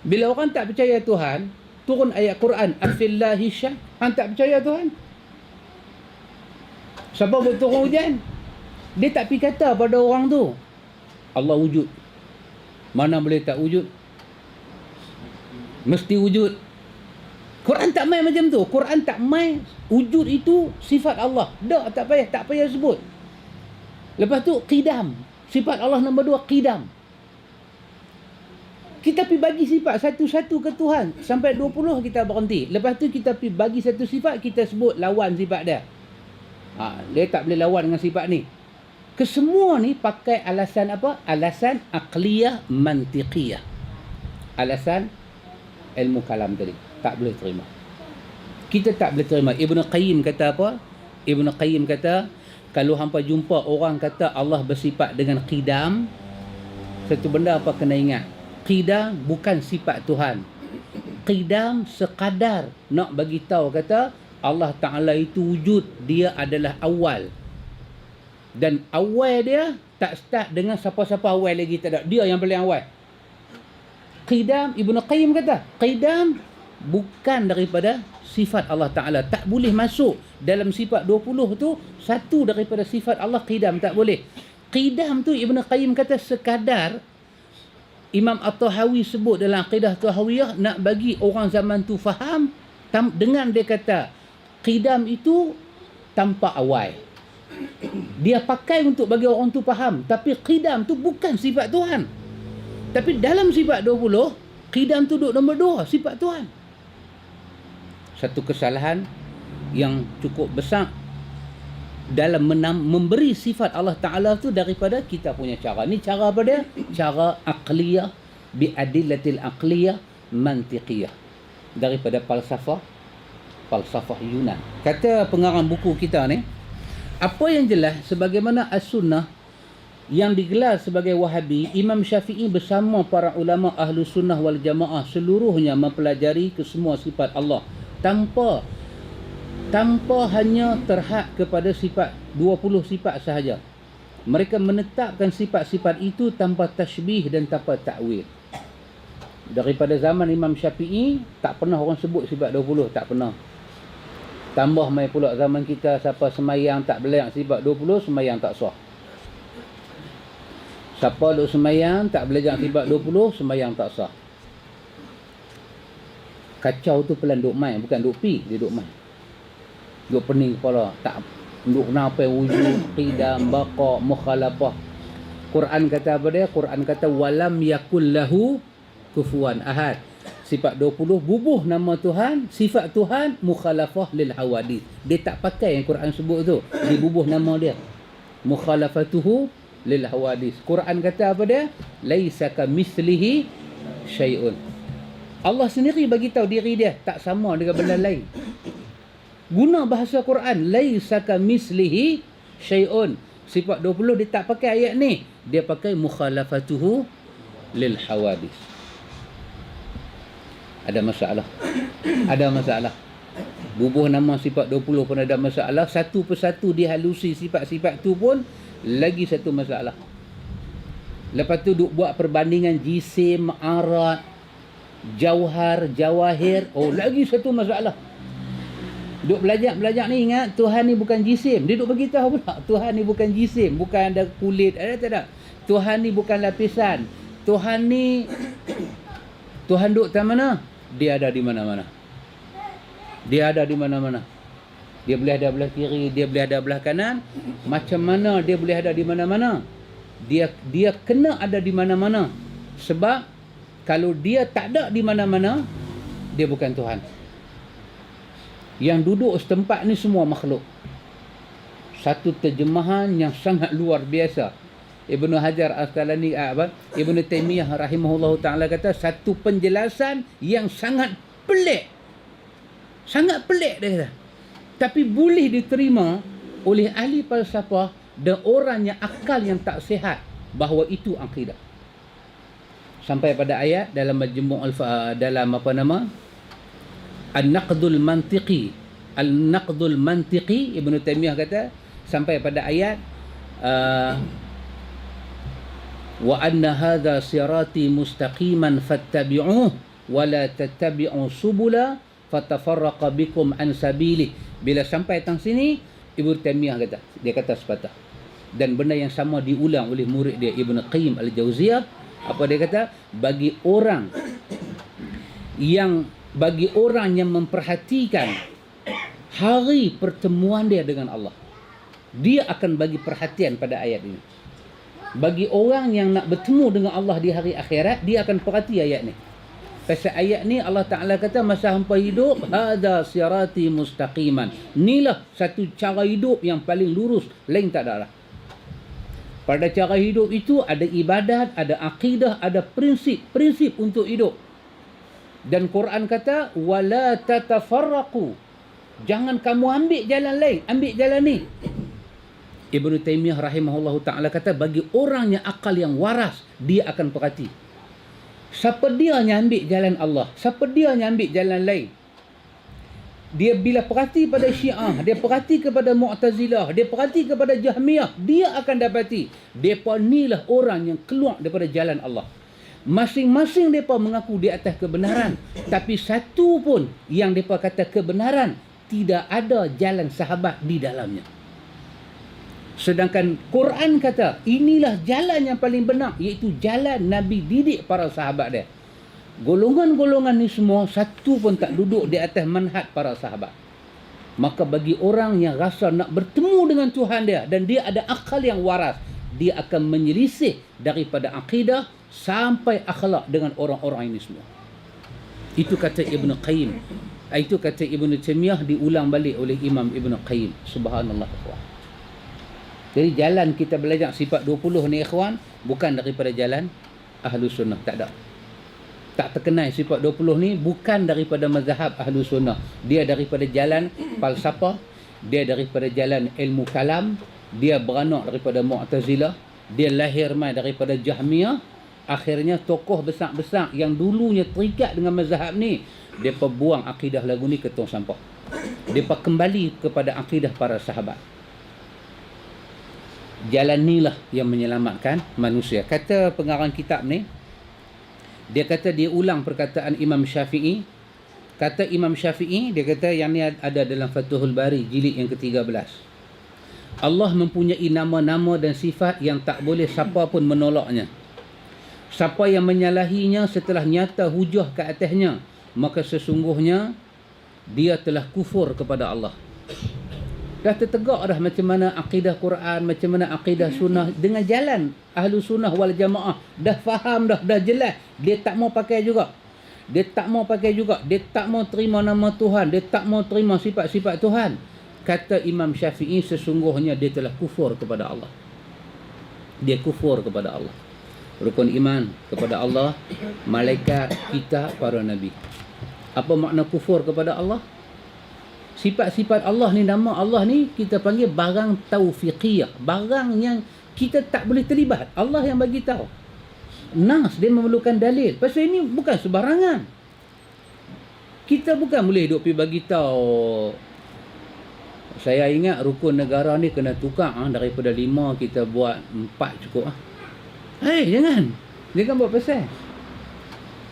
Bila orang tak percaya Tuhan, turun ayat Quran, Afillahi syah, hang tak percaya Tuhan? Siapa buat turun hujan? Dia tak pergi kata pada orang tu, Allah wujud. Mana boleh tak wujud? Mesti wujud. Quran tak main macam tu. Quran tak main wujud itu sifat Allah. Dah tak payah sebut. Lepas tu qidam. Sifat Allah nombor 2 qidam. Kita pergi bagi sifat satu-satu ke Tuhan. Sampai 20 kita berhenti. Lepas tu kita pergi bagi satu sifat, kita sebut lawan sifat dia. Dia tak boleh lawan dengan sifat ni. Kesemua ni pakai alasan apa? Alasan aqliyah mantiqiyah. Alasan ilmu kalam tadi. Tak boleh terima. Kita tak boleh terima. Ibn Qayyim kata apa? Ibn Qayyim kata, kalau hampa jumpa orang kata Allah bersifat dengan qidam, satu benda apa kena ingat. Qidam bukan sifat Tuhan. Qidam sekadar nak bagi tahu kata Allah Ta'ala itu wujud. Dia adalah awal. Dan awal dia tak start dengan siapa-siapa awal lagi. Tak ada. Dia yang paling awal. Qidam, Ibn Qayyim kata, qidam bukan daripada sifat Allah Ta'ala. Tak boleh masuk dalam sifat 20 tu satu daripada sifat Allah. Qidam tak boleh. Qidam tu Ibn Qayyim kata sekadar Imam At-Tahawi sebut dalam Aqidah Tahawiyah nak bagi orang zaman tu faham dengan dia kata qidam itu tanpa awal. Dia pakai untuk bagi orang tu faham. Tapi qidam tu bukan sifat Tuhan. Tapi dalam sifat 20, qidam tu duduk nombor 2, sifat Tuhan. Satu kesalahan yang cukup besar dalam memberi sifat Allah Ta'ala tu daripada kita punya cara. Ni cara apa dia? Cara aqliyah biadillatil aqliyah mantiqiyah. Daripada falsafah Yunan. Kata pengarang buku kita ni, apa yang jelas sebagaimana as-sunnah yang digelar sebagai Wahabi, Imam Syafi'i bersama para ulama ahlu sunnah wal jamaah seluruhnya mempelajari kesemua sifat Allah tanpa hanya terhad kepada sifat 20 sifat sahaja. Mereka menetapkan sifat-sifat itu tanpa tashbih dan tanpa ta'wil. Daripada zaman Imam Syafi'i tak pernah orang sebut sifat 20, tak pernah. Tambah mai pula zaman kita, siapa semayang tak belayak sifat 20, semayang tak sah. Siapa duk semayang tak belajar sifat 20, semayang tak sah. Kacau tu pelan duk main, bukan duk pi, dia duk main. Duk pening kepala, tak duk kenapa wujud, qidam, baqa, mukhalafah. Quran kata apa dia? Quran kata walam yakul lahu kufuwan ahad. Sifat 20 bubuh nama Tuhan, sifat Tuhan mukhalafah lil hawadith. Dia tak pakai yang Quran sebut tu, dia bubuh nama dia. Mukhalafatuhu lil hawadis. Quran kata apa dia? Laisa kamitslihi syai'un. Allah sendiri bagi tahu diri dia tak sama dengan benda lain. Guna bahasa Quran, laisa kamitslihi syai'un. Sifat 20 dia tak pakai ayat ni. Dia pakai mukhalafatuhu lil hawadis. Ada masalah. Ada masalah. Bubuh nama sifat 20 pun ada masalah. Satu persatu dihalusi sifat-sifat tu pun lagi satu masalah. Lepas tu duk buat perbandingan jisim, arat, jauhar, jawahir. Oh, lagi satu masalah. Duk belajar ni ingat Tuhan ni bukan jisim. Dia duk beritahu pula Tuhan ni bukan jisim, bukan ada kulit, ada tak ada. Tuhan ni bukan lapisan. Tuhan ni Tuhan duk di mana? Dia ada di mana-mana. Dia ada di mana-mana. Dia boleh ada belah kiri, dia boleh ada belah kanan. Macam mana dia boleh ada di mana-mana? Dia kena ada di mana-mana. Sebab kalau dia tak ada di mana-mana, dia bukan Tuhan. Yang duduk setempat ni semua makhluk. Satu terjemahan yang sangat luar biasa. Ibnu Hajar Asqalani Ibnu Taimiyah rahimahullahu taala kata satu penjelasan yang sangat pelik. Sangat pelik dia kata. Tapi boleh diterima oleh ahli falsafah dan orang yang akal yang tak sihat bahawa itu akidah. Sampai pada ayat dalam majmu' dalam An-Naqdul Mantiqi. Al-Naqdul Mantiqi, Ibnu Taimiyah kata sampai pada ayat wa anna hadha sirati mustaqiman fattabi'uh wa la tattabi'u subula fatafarraqa bikum an sabili. Bila sampai tang sini, Ibnu Taimiyah kata, dia kata sepatah. Dan benda yang sama diulang oleh murid dia Ibnu Qayyim Al-Jauziyah. Apa dia kata? Bagi orang yang memperhatikan hari pertemuan dia dengan Allah, dia akan bagi perhatian pada ayat ini. Bagi orang yang nak bertemu dengan Allah di hari akhirat, dia akan perhati ayat ni. Pasal ayat ni Allah Ta'ala kata masa hampa hidup, hadha sirati mustaqiman. Inilah satu cara hidup yang paling lurus, lain tak ada lah. Pada cara hidup itu ada ibadat, ada akidah, ada prinsip untuk hidup. Dan Quran kata wala tatafarraqu. Jangan kamu ambil jalan lain, ambil jalan ni. Ibnu Taimiyah rahimahullahu taala kata bagi orang yang akal yang waras, dia akan perhati. Siapa dia yang ambil jalan Allah? Siapa dia yang ambil jalan lain? Dia bila perhati pada Syiah, dia perhati kepada Mu'tazilah, dia perhati kepada Jahmiyah, dia akan dapati depa inilah orang yang keluar daripada jalan Allah. Masing-masing depa mengaku di atas kebenaran, tapi satu pun yang depa kata kebenaran tidak ada jalan sahabat di dalamnya. Sedangkan Quran kata inilah jalan yang paling benar, iaitu jalan Nabi didik para sahabat dia. Golongan-golongan ni semua satu pun tak duduk di atas manhaj para sahabat. Maka bagi orang yang rasa nak bertemu dengan Tuhan dia dan dia ada akal yang waras, dia akan menyelisih daripada akidah sampai akhlak dengan orang-orang ini semua. Itu kata Ibnu Qayyim. Itu kata Ibnu Taimiyah diulang balik oleh Imam Ibnu Qayyim. Subhanallah. Jadi jalan kita belajar sifat 20 ni ikhwan bukan daripada jalan Ahlus Sunnah, tak ada. Tak terkenal sifat 20 ni bukan daripada mazhab Ahlus Sunnah. Dia daripada jalan falsafah, dia daripada jalan ilmu kalam, dia beranak daripada Mu'tazilah, dia lahir mai daripada Jahmiyah. Akhirnya tokoh besar-besar yang dulunya terikat dengan mazhab ni, depa buang akidah lagu ni ke tong sampah. Depa kembali kepada akidah para sahabat. Jalan inilah yang menyelamatkan manusia. Kata pengarang kitab ni, dia kata dia ulang perkataan Imam Syafi'i. Kata Imam Syafi'i, dia kata yang ni ada dalam Fathul Bari jilid yang ke-13. Allah mempunyai nama-nama dan sifat yang tak boleh siapa pun menolaknya. Siapa yang menyalahinya setelah nyata hujah ke atasnya, maka sesungguhnya dia telah kufur kepada Allah. Dah tertegak dah macam mana akidah Quran, macam mana akidah sunnah dengan jalan Ahlu Sunnah wal Jamaah. Dah faham dah jelas. Dia tak mau pakai juga. Dia tak mau terima nama Tuhan. Dia tak mau terima sifat-sifat Tuhan. Kata Imam Syafi'i, sesungguhnya dia telah kufur kepada Allah. Dia kufur kepada Allah. Rukun iman kepada Allah, malaikat, kita, para nabi. Apa makna kufur kepada Allah? Sifat-sifat Allah ni, nama Allah ni kita panggil barang taufiqiyah, barang yang kita tak boleh terlibat. Allah yang bagi tahu. Nas, dia memerlukan dalil. Pasal ini bukan sebarangan. Kita bukan boleh duk pergi bagi tahu. Saya ingat rukun negara ni kena tukar daripada 5 kita buat 4 cukup. Jangan. Jangan buat pasal.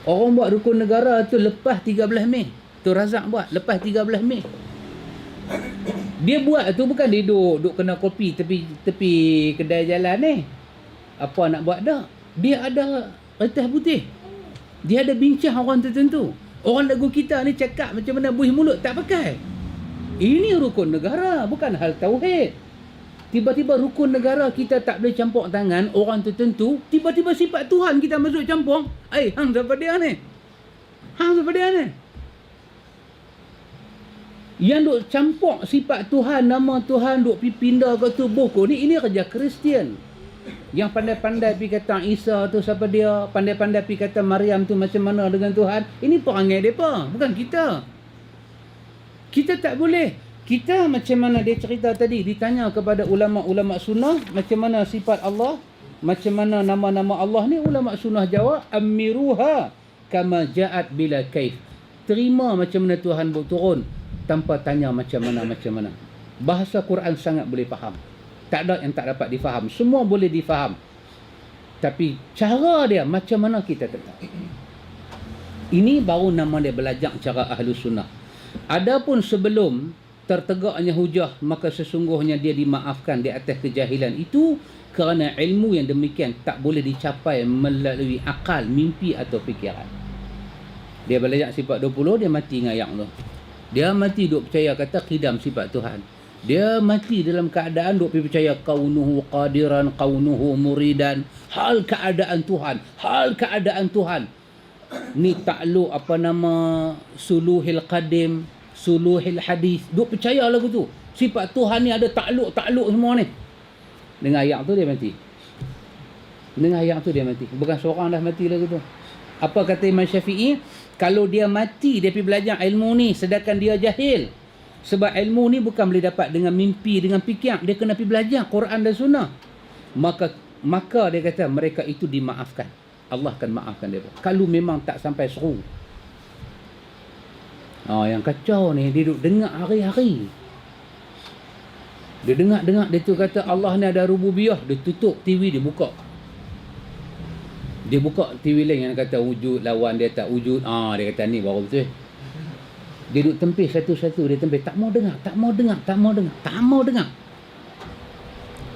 Orang buat rukun negara tu lepas 13 Mei. Tu Razak buat lepas 13 Mei. Dia buat tu bukan dia duduk kena kopi tepi kedai jalan ni. Apa nak buat dah? Dia ada kertas putih. Dia ada bincang orang tertentu. Orang lagu kita ni cakap macam mana buih mulut tak pakai. Ini rukun negara, bukan hal tauhid. Tiba-tiba rukun negara kita tak boleh campur tangan orang tertentu, tiba-tiba sifat Tuhan kita masuk campur. Hang siapa dia ni? Hang siapa dia ni? Yang duk campur sifat Tuhan, nama Tuhan duk pindah ke tubuh kau ni, ini kerja Kristian. Yang pandai-pandai pergi kata Isa tu siapa dia, pandai-pandai pergi kata Maryam tu macam mana dengan Tuhan, ini perangai mereka, bukan kita. Kita tak boleh. Kita macam mana dia cerita tadi, ditanya kepada ulama-ulama sunnah, macam mana sifat Allah, macam mana nama-nama Allah ni, ulama sunnah jawab, amiruha kama ja'at bila kaif. Terima macam mana Tuhan turun, tanpa tanya macam mana. Bahasa Quran sangat boleh faham. Tak ada yang tak dapat difaham. Semua boleh difaham. Tapi cara dia macam mana kita tak tahu. Ini baru nama dia belajar cara Ahlus Sunnah. Adapun sebelum tertegaknya hujah, maka sesungguhnya dia dimaafkan di atas kejahilan itu kerana ilmu yang demikian tak boleh dicapai melalui akal, mimpi atau fikiran. Dia belajar sifat 20, dia mati dengan ayat tu. Dia mati duk percaya kata qidam sifat Tuhan. Dia mati dalam keadaan duk percaya kaunuhu qadiran, kaunuhu muridan, hal keadaan Tuhan. Ni takluk suluhil qadim, suluhil hadis. Duk percaya lagu tu. Sifat Tuhan ni ada takluk semua ni. Dengan ayat tu dia mati. Bukan seorang dah mati lagu tu. Apa kata Imam Syafi'i? Kalau dia mati, dia pergi belajar ilmu ni sedangkan dia jahil. Sebab ilmu ni bukan boleh dapat dengan mimpi, dengan fikir. Dia kena pergi belajar Quran dan Sunnah. Maka dia kata mereka itu dimaafkan. Allah akan maafkan dia. Kalau memang tak sampai seru. Yang kacau ni, dia duduk dengar hari-hari. Dia dengar, dia tu kata Allah ni ada rububiyah. Dia tutup TV, dia buka. Dia buka TV lain yang kata wujud, lawan dia tak wujud. Dia kata ni baru betul. Dia duduk tempih satu-satu. Dia tempih. Tak mau dengar.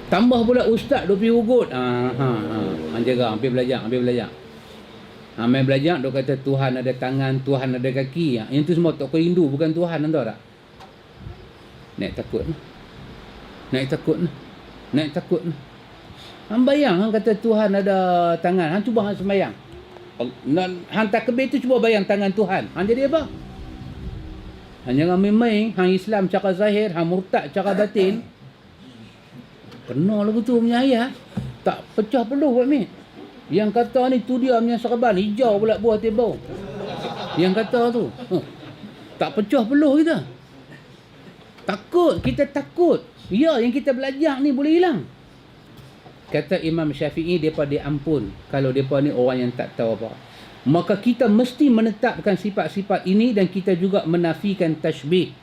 Tambah pula ustaz duk pergi ugut. Menjaga, hampir belajar. Main belajar, dia kata Tuhan ada tangan, Tuhan ada kaki. Yang tu semua tokoh Hindu, bukan Tuhan, tahu tak? Naik takut. Hang bayang, hang kata Tuhan ada tangan. Hang cuba hang sembayang. Hang takbir tu cuba bayang tangan Tuhan. Hang jadi apa? Hang jangan main-main. Hang Islam cara zahir, hang murtad cara batin. Kena lagu tu punya ayat. Tak pecah peluh buat ni. Yang kata ni tu dia punya serban. Hijau pula buah tebau. Yang kata tu. Tak pecah peluh kita. Kita takut. Ya, yang kita belajar ni boleh hilang. Kata Imam Syafi'i, mereka diampun kalau mereka ni orang yang tak tahu apa. Maka kita mesti menetapkan sifat-sifat ini dan kita juga menafikan tashbih.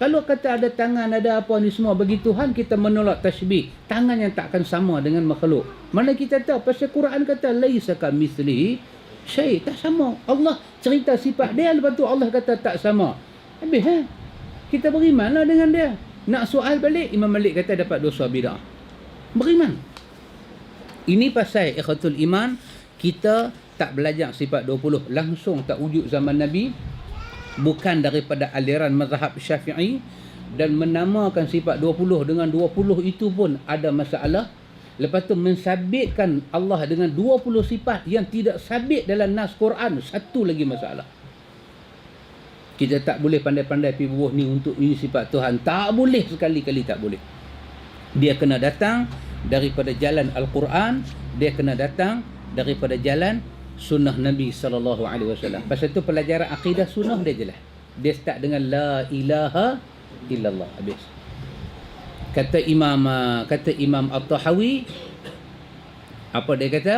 Kalau kata ada tangan, ada apa ni semua bagi Tuhan, kita menolak tashbih. Tangan yang takkan sama dengan makhluk. Mana kita tahu? Pasal Quran kata laisa kamitslihi syai', tak sama. Allah cerita sifat dia, lepas tu Allah kata tak sama. Habis kita beriman lah dengan dia. Nak soal balik, Imam Malik kata dapat dosa bid'ah. Beriman. Ini pasal ikhwatul iman, kita tak belajar sifat 20 langsung tak wujud zaman Nabi, bukan daripada aliran mazhab Syafi'i, dan menamakan sifat 20 dengan 20 itu pun ada masalah. Lepas tu mensabitkan Allah dengan 20 sifat yang tidak sabit dalam nas Quran, satu lagi masalah. Kita tak boleh pandai-pandai pergi bubuh ni untuk ini sifat Tuhan. Tak boleh, sekali-kali tak boleh. Dia kena datang daripada jalan Al-Quran, dia kena datang daripada jalan sunnah Nabi SAW. Pasal tu pelajaran akidah sunnah dia jelas. Dia start dengan la ilaha illallah. Habis. Kata Imam At-Tahawi, apa dia kata?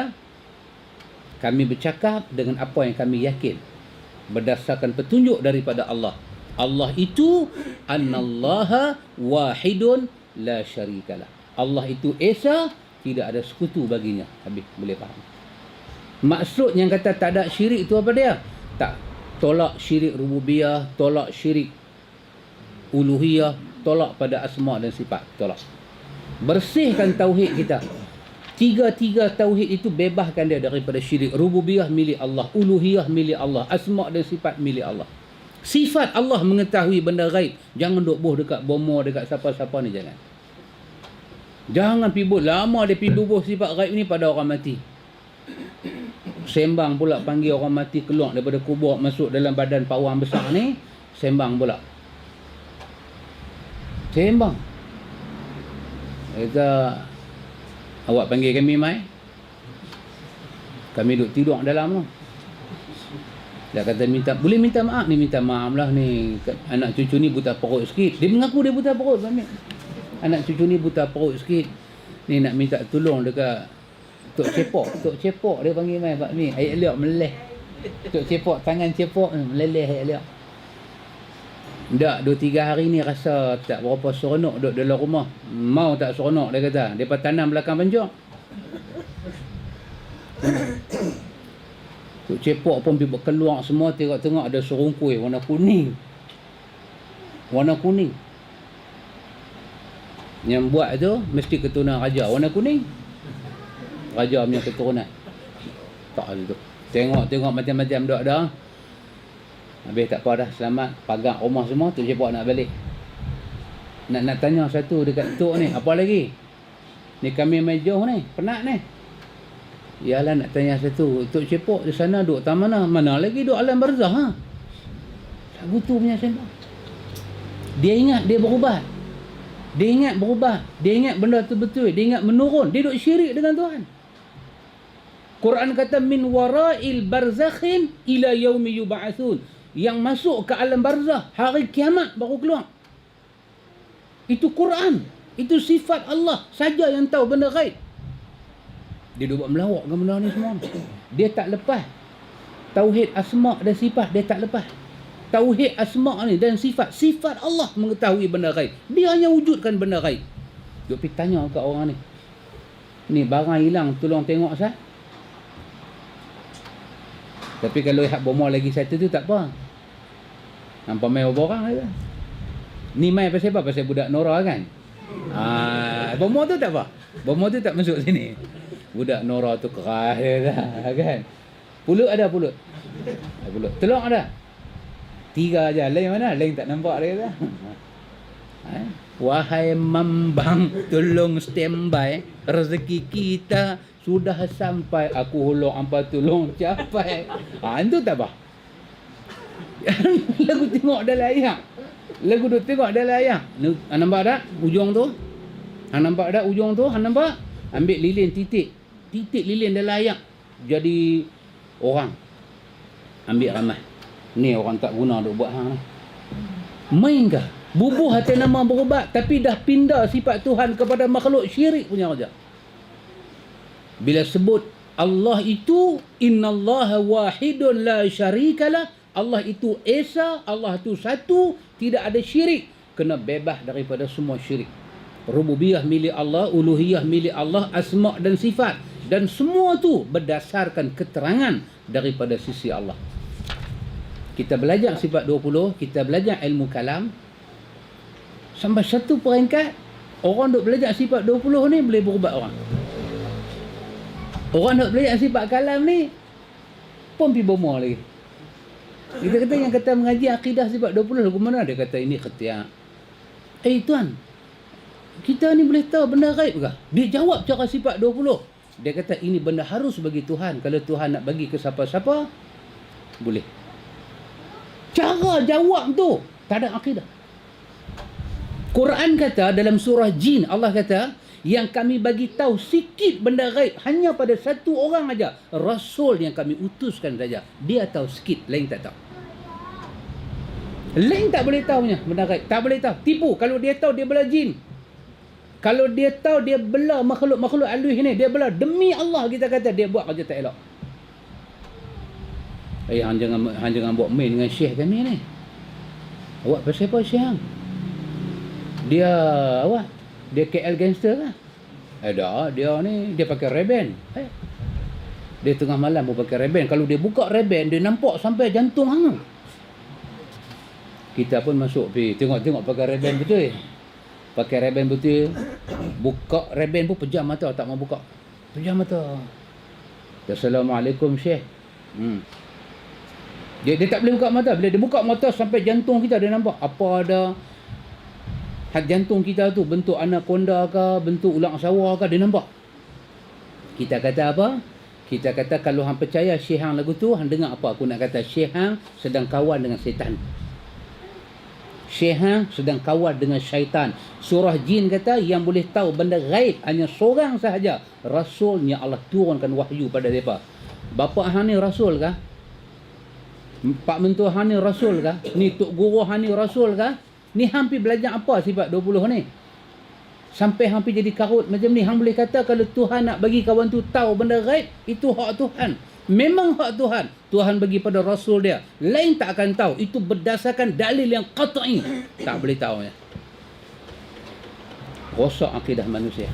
Kami bercakap dengan apa yang kami yakin berdasarkan petunjuk daripada Allah. Allah itu annallaha wahidun la syarikalah. Allah itu esa, tidak ada sekutu baginya. Habis boleh faham. Maksud yang kata tak ada syirik tu apa dia? Tak. Tolak syirik rububiyah, tolak syirik uluhiyah, tolak pada asma dan sifat, tolak. Bersihkan tauhid kita. Tiga-tiga tauhid itu bebaskan dia daripada syirik. Rububiyah milik Allah, uluhiyah milik Allah, asma dan sifat milik Allah. Sifat Allah mengetahui benda gaib. Jangan duk boh dekat bomo, dekat siapa-siapa ni, jangan. Jangan pibut. Lama dia pibut sifat gaib ni pada orang mati. Sembang pula panggil orang mati keluar daripada kubur, masuk dalam badan pak orang besar ni. Sembang pula. Sembang. Kata, awak panggil kami mai. Kami duduk tidur dalam tu. Dia kata boleh minta maaf ni, minta maaf lah ni. Anak cucu ni buta perut sikit. Dia mengaku dia buta perut. Anak cucu ni buta perut sikit. Ni nak minta tolong dekat Tok Cepok. Tok Cepok dia panggil mai Pak Mi. Ayat liak meleleh. Tok Cepok, tangan Cepok meleleh ayat liak. Tak, 2-3 hari ni rasa tak berapa seronok duduk dalam rumah. Mau tak seronok dia kata. Dia tanam belakang pancok. Tok Cepok pun pergi keluar semua, tengok-tengok ada serungkui warna kuning. Warna kuning. Yang buat tu mesti keturunan raja. Warna kuning. Raja punya keturunan. Tak ada tu. Tengok-tengok macam-macam duk dah. Habis tak apa dah, selamat. Pagar rumah semua, Tok Cepok nak balik. Nak tanya satu dekat Tok ni, apa lagi? Ni kami mejoh ni, penat ni. Yalah nak tanya satu, Tok Cepok di sana duduk tak mana? Mana lagi duduk alam barzah ha? Lagu tu punya sembang. Dia ingat dia berubah. Dia ingat berubah. Dia ingat benda tu betul. Dia ingat menurun. Dia duduk syirik dengan Tuhan. Quran kata min wara'il barzakhin ila yaumi yub'atsun. Yang masuk ke alam barzah hari kiamat baru keluar. Itu Quran. Itu sifat Allah saja yang tahu benda gaib. Dia duk buat melawak dengan benda ni semua. Dia tak lepas. Tauhid asma' dan sifat dia tak lepas. Tauhid asma' ni dan sifat. Sifat Allah mengetahui benda gaib. Dia hanya wujudkan benda gaib. Duk pergi tanya kat orang ni. Ni barang hilang, tolong tengok sah. Tapi kalau hak bomo lagi satu tu tak apa. Nampak main berapa orang je. Ni main pasal apa? Pasal budak Nora kan? Bomo tu tak apa. Bomo tu tak masuk sini. Budak Nora tu keras dia kan. Pulut ada pulut. Pulut. Telur ada. 3 aja. Lain mana? Lain tak nampak dia kata. Wahai mambang, tolong standby. Rezeki kita sudah sampai. Aku hulur hampa tolong capai. Itu tak apa. Lagu tengok dalam ayat. Lagu duk tengok dalam ayat. Nampak tak ujung tu? Nampak tak ujung tu? Nampak? Ambil lilin titik. Titik lilin dalam ayat. Jadi orang. Ambil ramai. Ni orang tak guna duk buat hang ni. Main ke? Bubuh hati nama berubat tapi dah pindah sifat Tuhan kepada makhluk, syirik punya kerja. Bila sebut Allah itu innallaha wahidun la syarikalah, Allah itu esa, Allah itu satu, tidak ada syirik, kena bebas daripada semua syirik. Rububiyah milik Allah, uluhiyah milik Allah, asma' dan sifat, dan semua tu berdasarkan keterangan daripada sisi Allah. Kita belajar sifat 20, kita belajar ilmu kalam, sampai satu peringkat orang duk belajar sifat 20 ni boleh berubat orang. Orang nak belajar sifat kalam ni pun pergi bomo lagi. Kita kata yang kata mengaji akidah sifat 20 lagu mana? Dia kata ini khatiat. Tuan, kita ni boleh tahu benda gaib ke? Dia jawab cara sifat 20. Dia kata ini benda harus bagi Tuhan. Kalau Tuhan nak bagi ke siapa-siapa, boleh. Cara jawab tu tak ada akidah. Quran kata dalam surah Jin, Allah kata yang kami bagi tahu sikit benda gaib hanya pada satu orang aja, Rasul yang kami utuskan saja. Dia tahu sikit, lain tak tahu. Lain tak boleh tahunya benda gaib, tak boleh tahu. Tipu. Kalau dia tahu dia bela jin. Kalau dia tahu dia bela makhluk-makhluk halus ni, dia bela demi Allah, kita kata dia buat kerja tak elok. Hang jangan buat main dengan syekh kami ni. Awak pasal apa syekh hang? Dia KL gangster lah. Ada, dia ni, dia pakai Ray-Ban. Dia tengah malam pun pakai Ray-Ban. Kalau dia buka Ray-Ban, dia nampak sampai jantung hang. Kita pun masuk pergi tengok pakai Ray-Ban betul. Pakai Ray-Ban betul. Buka Ray-Ban pun pejam mata, tak mau buka. Pejam mata. Assalamualaikum Syekh. Dia tak boleh buka mata. Bila dia buka mata sampai jantung kita, dia nampak apa ada jantung kita tu bentuk anaconda ke, bentuk ulang sawah ke, dia nampak. Kita kata apa? Kita kata kalau hang percaya Syekh hang lagu tu, hang dengar apa aku nak kata? Syekh hang sedang kawan dengan setan. Syekh hang sedang kawan dengan syaitan. Surah Jin kata yang boleh tahu benda gaib hanya seorang sahaja, Rasul yang Allah turunkan wahyu pada mereka. Bapa hang ni Rasul kah? Pak mentua hang ni Rasul kah? Ni tok guru hang ni Rasul kah? Ni hampir belajar apa sifat 20 ni? Sampai hampir jadi karut macam ni. Hang boleh kata kalau Tuhan nak bagi kawan tu tahu benda gaib, itu hak Tuhan. Memang hak Tuhan. Tuhan bagi pada Rasul dia. Lain tak akan tahu. Itu berdasarkan dalil yang qat'i. Tak boleh tahu ya. Rosak akidah manusia.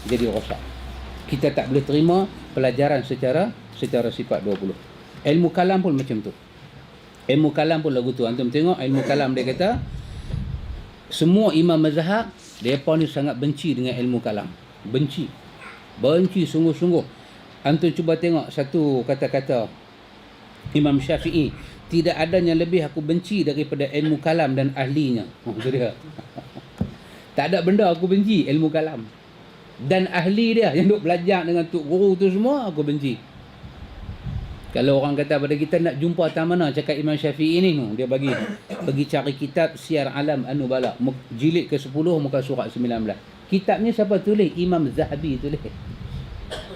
Jadi rosak. Kita tak boleh terima pelajaran secara sifat 20. Ilmu kalam pun macam tu. Ilmu kalam pun lagu tu. Antum tengok ilmu kalam dia kata semua imam mazhab mereka ni sangat benci dengan ilmu kalam. Benci sungguh-sungguh. Antum cuba tengok satu kata-kata Imam Syafi'i, tidak ada yang lebih aku benci daripada ilmu kalam dan ahlinya. Itu dia. Tak ada benda aku benci ilmu kalam dan ahli dia yang duk belajar dengan tok guru tu semua aku benci. Kalau orang kata pada kita nak jumpa tak mana cakap Imam Syafi'i ni, dia bagi pergi cari kitab Syiar Alam An-Nubala jilid ke-10 muka surat 19. Kitab ni siapa tulis? Imam Zahabi tulis.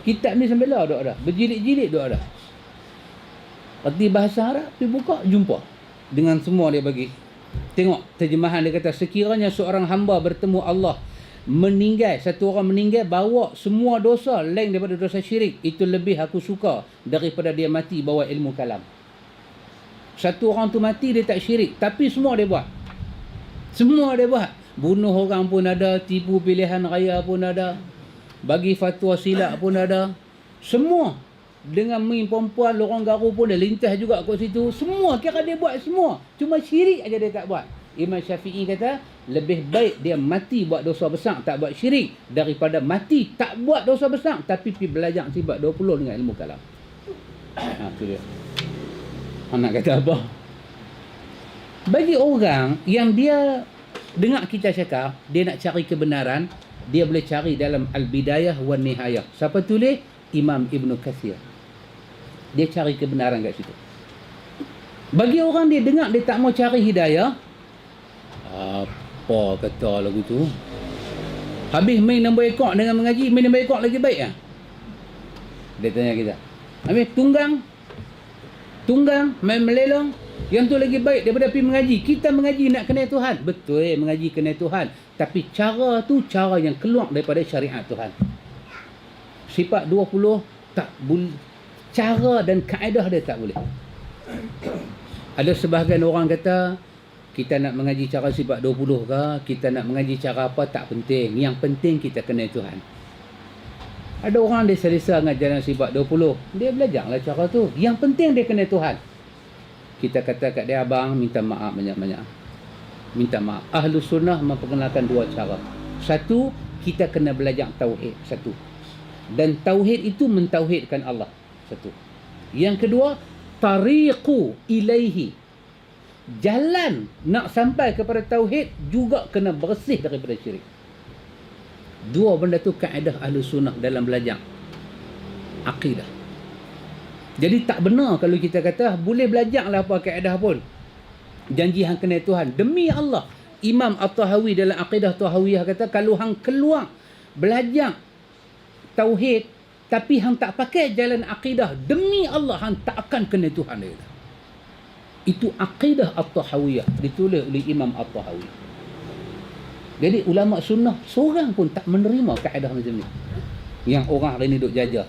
Kitab ni sampai lah ada. Berjilid-jilid ada. Erti bahasa Arab, pergi buka, jumpa. Dengan semua dia bagi. Tengok, terjemahan dia kata, sekiranya seorang hamba bertemu Allah, satu orang meninggal, bawa semua dosa, lain daripada dosa syirik, itu lebih aku suka daripada dia mati bawa ilmu kalam. Satu orang tu mati, dia tak syirik, tapi semua dia buat. Semua dia buat. Bunuh orang pun ada, tipu pilihan raya pun ada, bagi fatwa silap pun ada. Semua. Dengan main perempuan, lorong garu pun dia lintas juga kat situ. Semua, kira dia buat semua. Cuma syirik aja dia tak buat. Imam Syafi'i kata, lebih baik dia mati buat dosa besar, tak buat syirik, daripada mati tak buat dosa besar, tapi pergi belajar sifat 20 dengan ilmu kalam. Itu dia. Nak kata apa? Bagi orang yang dia dengar kita cakap, dia nak cari kebenaran, dia boleh cari dalam Al-Bidayah wa Nihayah. Siapa tulis? Imam Ibn Kathir. Dia cari kebenaran kat situ. Bagi orang dia dengar, dia tak mau cari hidayah, apa kata lagu tu? Habis main nombor ekor dengan mengaji, main nombor ekor lagi baik ah? Dia tanya kita. Habis tunggang, main melelong, yang tu lagi baik daripada pergi mengaji. Kita mengaji nak kenal Tuhan. Betul, mengaji kenal Tuhan. Tapi cara tu cara yang keluar daripada syariat Tuhan. Sifat 20 tak boleh. Cara dan kaedah dia tak boleh. Ada sebahagian orang kata, kita nak mengaji cara sifat 20 ke, kita nak mengaji cara apa, tak penting. Yang penting kita kenal Tuhan. Ada orang dia selesa dengan jalan sifat 20. Dia belajarlah cara tu. Yang penting dia kenal Tuhan. Kita kata kat dia, abang minta maaf banyak-banyak. Minta maaf. Ahlus Sunnah memperkenalkan dua cara. Satu, kita kena belajar tauhid. Satu. Dan tauhid itu mentauhidkan Allah. Satu. Yang kedua, tariqu ilaihi. Jalan nak sampai kepada tauhid juga kena bersih daripada syirik. Dua benda tu kaedah Ahlus Sunnah dalam belajar akidah. Jadi tak benar kalau kita kata boleh belajarlah apa kaedah pun, janji hang kenal Tuhan. Demi Allah, Imam At-Tahawi dalam Aqidah Tahawiyah kata, kalau hang keluar belajar tauhid tapi hang tak pakai jalan akidah, demi Allah hang tak akan kenal Tuhan dia. Itu Aqidah At-Tahawiyah ditulis oleh Imam At-Tahawi. Jadi ulama sunnah seorang pun tak menerima kaedah macam ni yang orang hari ni duk jajah.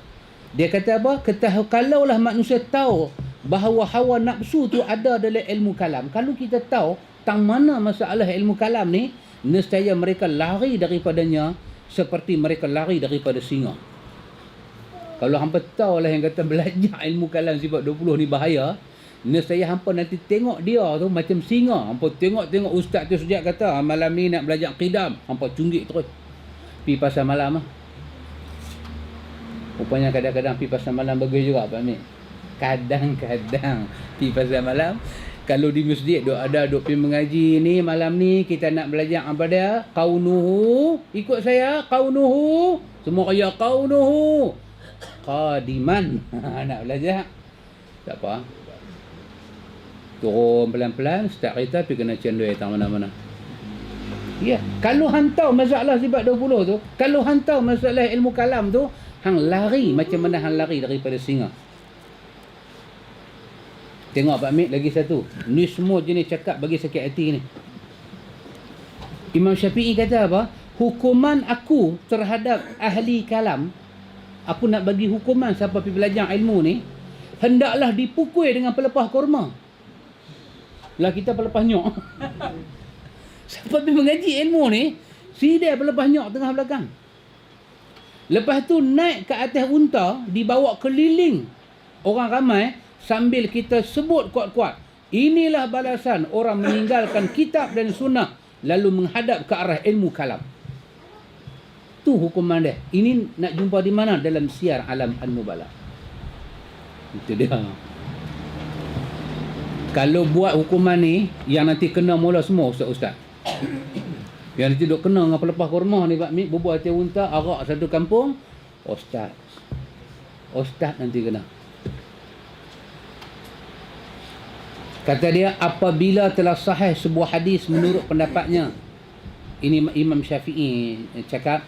Dia kata apa? Kalaulah manusia tahu bahawa hawa nafsu tu ada dalam ilmu kalam, kalau kita tahu tang mana masalah ilmu kalam ni, nescaya mereka lari daripadanya seperti mereka lari daripada singa. Kalau hampa tahu lah yang kata belajar ilmu kalam sifat 20 ni bahaya, nescaya hampa nanti tengok dia tu macam singa. Hampa tengok ustaz tu sejak kata malam ni nak belajar qidam, hampa cunggik terus. Pi pasal malam lah. Rupanya kadang-kadang pi pasal malam bagus juga Pak Amir. Kadang-kadang pi pasal malam. Kalau di masjid duk pi mengaji ni malam ni kita nak belajar apa dia? Qaunuhu. Ikut saya qaunuhu. Semua kaya qaunuhu. Qadiman. Nak belajar. Tak apa. Turun pelan-pelan, start kereta pergi kena cendol tak mana-mana. Ya, kalau hantar masalah sifat 20 tu, kalau hantar masalah ilmu kalam tu, hang lari macam mana hang lari daripada singa. Tengok Pak Mik lagi satu. Ni semua jenis cakap bagi sakit hati ni. Imam Syafi'i kata apa? Hukuman aku terhadap ahli kalam, aku nak bagi hukuman siapa pergi belajar ilmu ni, hendaklah dipukul dengan pelepah kurma. Lah kita pelepah nyok. Siapa pergi mengaji ilmu ni, sidai pelepah nyok tengah belakang. Lepas tu naik ke atas unta, dibawa keliling orang ramai sambil kita sebut kuat-kuat. Inilah balasan orang meninggalkan kitab dan sunnah lalu menghadap ke arah ilmu kalam. Tu hukuman dia. Ini nak jumpa di mana? Dalam Syiar Alam An-Nubala. Itu dia. Kalau buat hukuman ni, yang nanti kena mula semua ustaz-ustaz. Yang nanti duk kena dengan pelepah kurma ni Pak Mik, berbuat hati unta, arak satu kampung, ustaz. Ustaz nanti kena. Kata dia, apabila telah sahih sebuah hadis menurut pendapatnya, ini Imam Syafi'i cakap,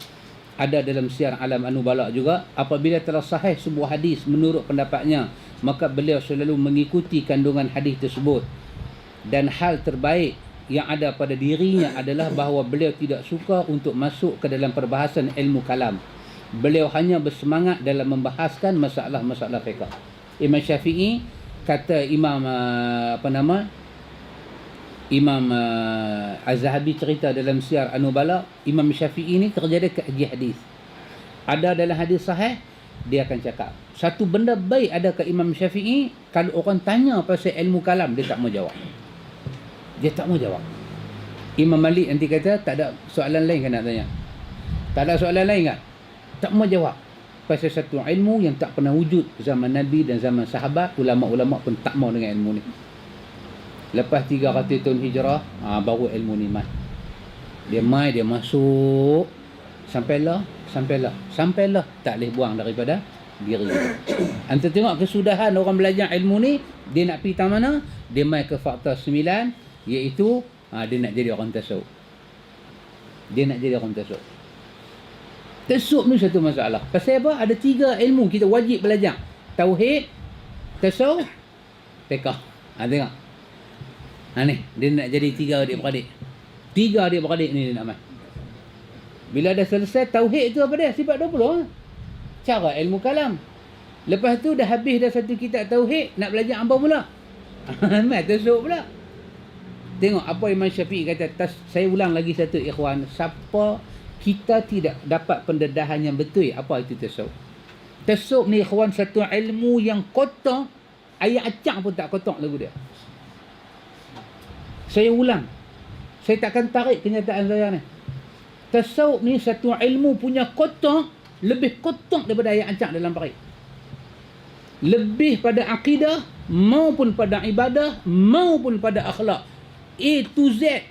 ada dalam Syiar Alam An-Nubala juga, apabila telah sahih sebuah hadis menurut pendapatnya, maka beliau selalu mengikuti kandungan hadis tersebut. Dan hal terbaik yang ada pada dirinya adalah bahawa beliau tidak suka untuk masuk ke dalam perbahasan ilmu kalam. Beliau hanya bersemangat dalam membahaskan masalah-masalah fiqh. Imam Syafi'i kata Imam Imam Az-Zahabi cerita dalam Syiar An-Nubala, Imam Syafi'i ni kerja dia kaji hadis. Ada dalam hadis sahih, dia akan cakap. Satu benda baik ada ke Imam Syafi'i, kalau orang tanya pasal ilmu kalam, dia tak mau jawab. Dia tak mau jawab. Imam Malik nanti kata, tak ada soalan lain kan nak tanya? Tak ada soalan lain kan? Tak mau jawab. Pasal satu ilmu yang tak pernah wujud zaman Nabi dan zaman sahabat, ulama-ulama pun tak mau dengan ilmu ni. Lepas 300 tahun hijrah, baru ilmu ni mai. Dia mai, dia masuk, sampailah, tak boleh buang daripada diri. Anda tengok kesudahan orang belajar ilmu ni, dia nak pergi tak mana? Dia mai ke faktor 9, iaitu dia nak jadi orang tasawuf. Dia nak jadi orang tasawuf. Tasawuf ni satu masalah. Pasal apa? Ada 3 ilmu kita wajib belajar. Tauhid, tasawuf, fiqh. Tengok. Ni, dia nak jadi 3 adik-beradik. 3 adik-beradik ni dia nak mai. Bila dah selesai tauhid tu apa dia? Sifat 20. Cara ilmu kalam. Lepas tu dah habis dah satu kitab tauhid, nak belajar apa pula? Mai tasawuf pula. Tengok apa Imam Syafi'i kata. Saya ulang lagi satu ikhwan. Siapa kita tidak dapat pendedahan yang betul, apa itu tasawuf? Tasawuf ni ikhwan satu ilmu yang kotor. Ayat acak pun tak kotor lagu dia. Saya ulang. Saya takkan tarik kenyataan saya ni. Tasawuf ni satu ilmu punya kotor, lebih kotor daripada ayat acak dalam parit. Lebih pada akidah, maupun pada ibadah, maupun pada akhlak. A to Z,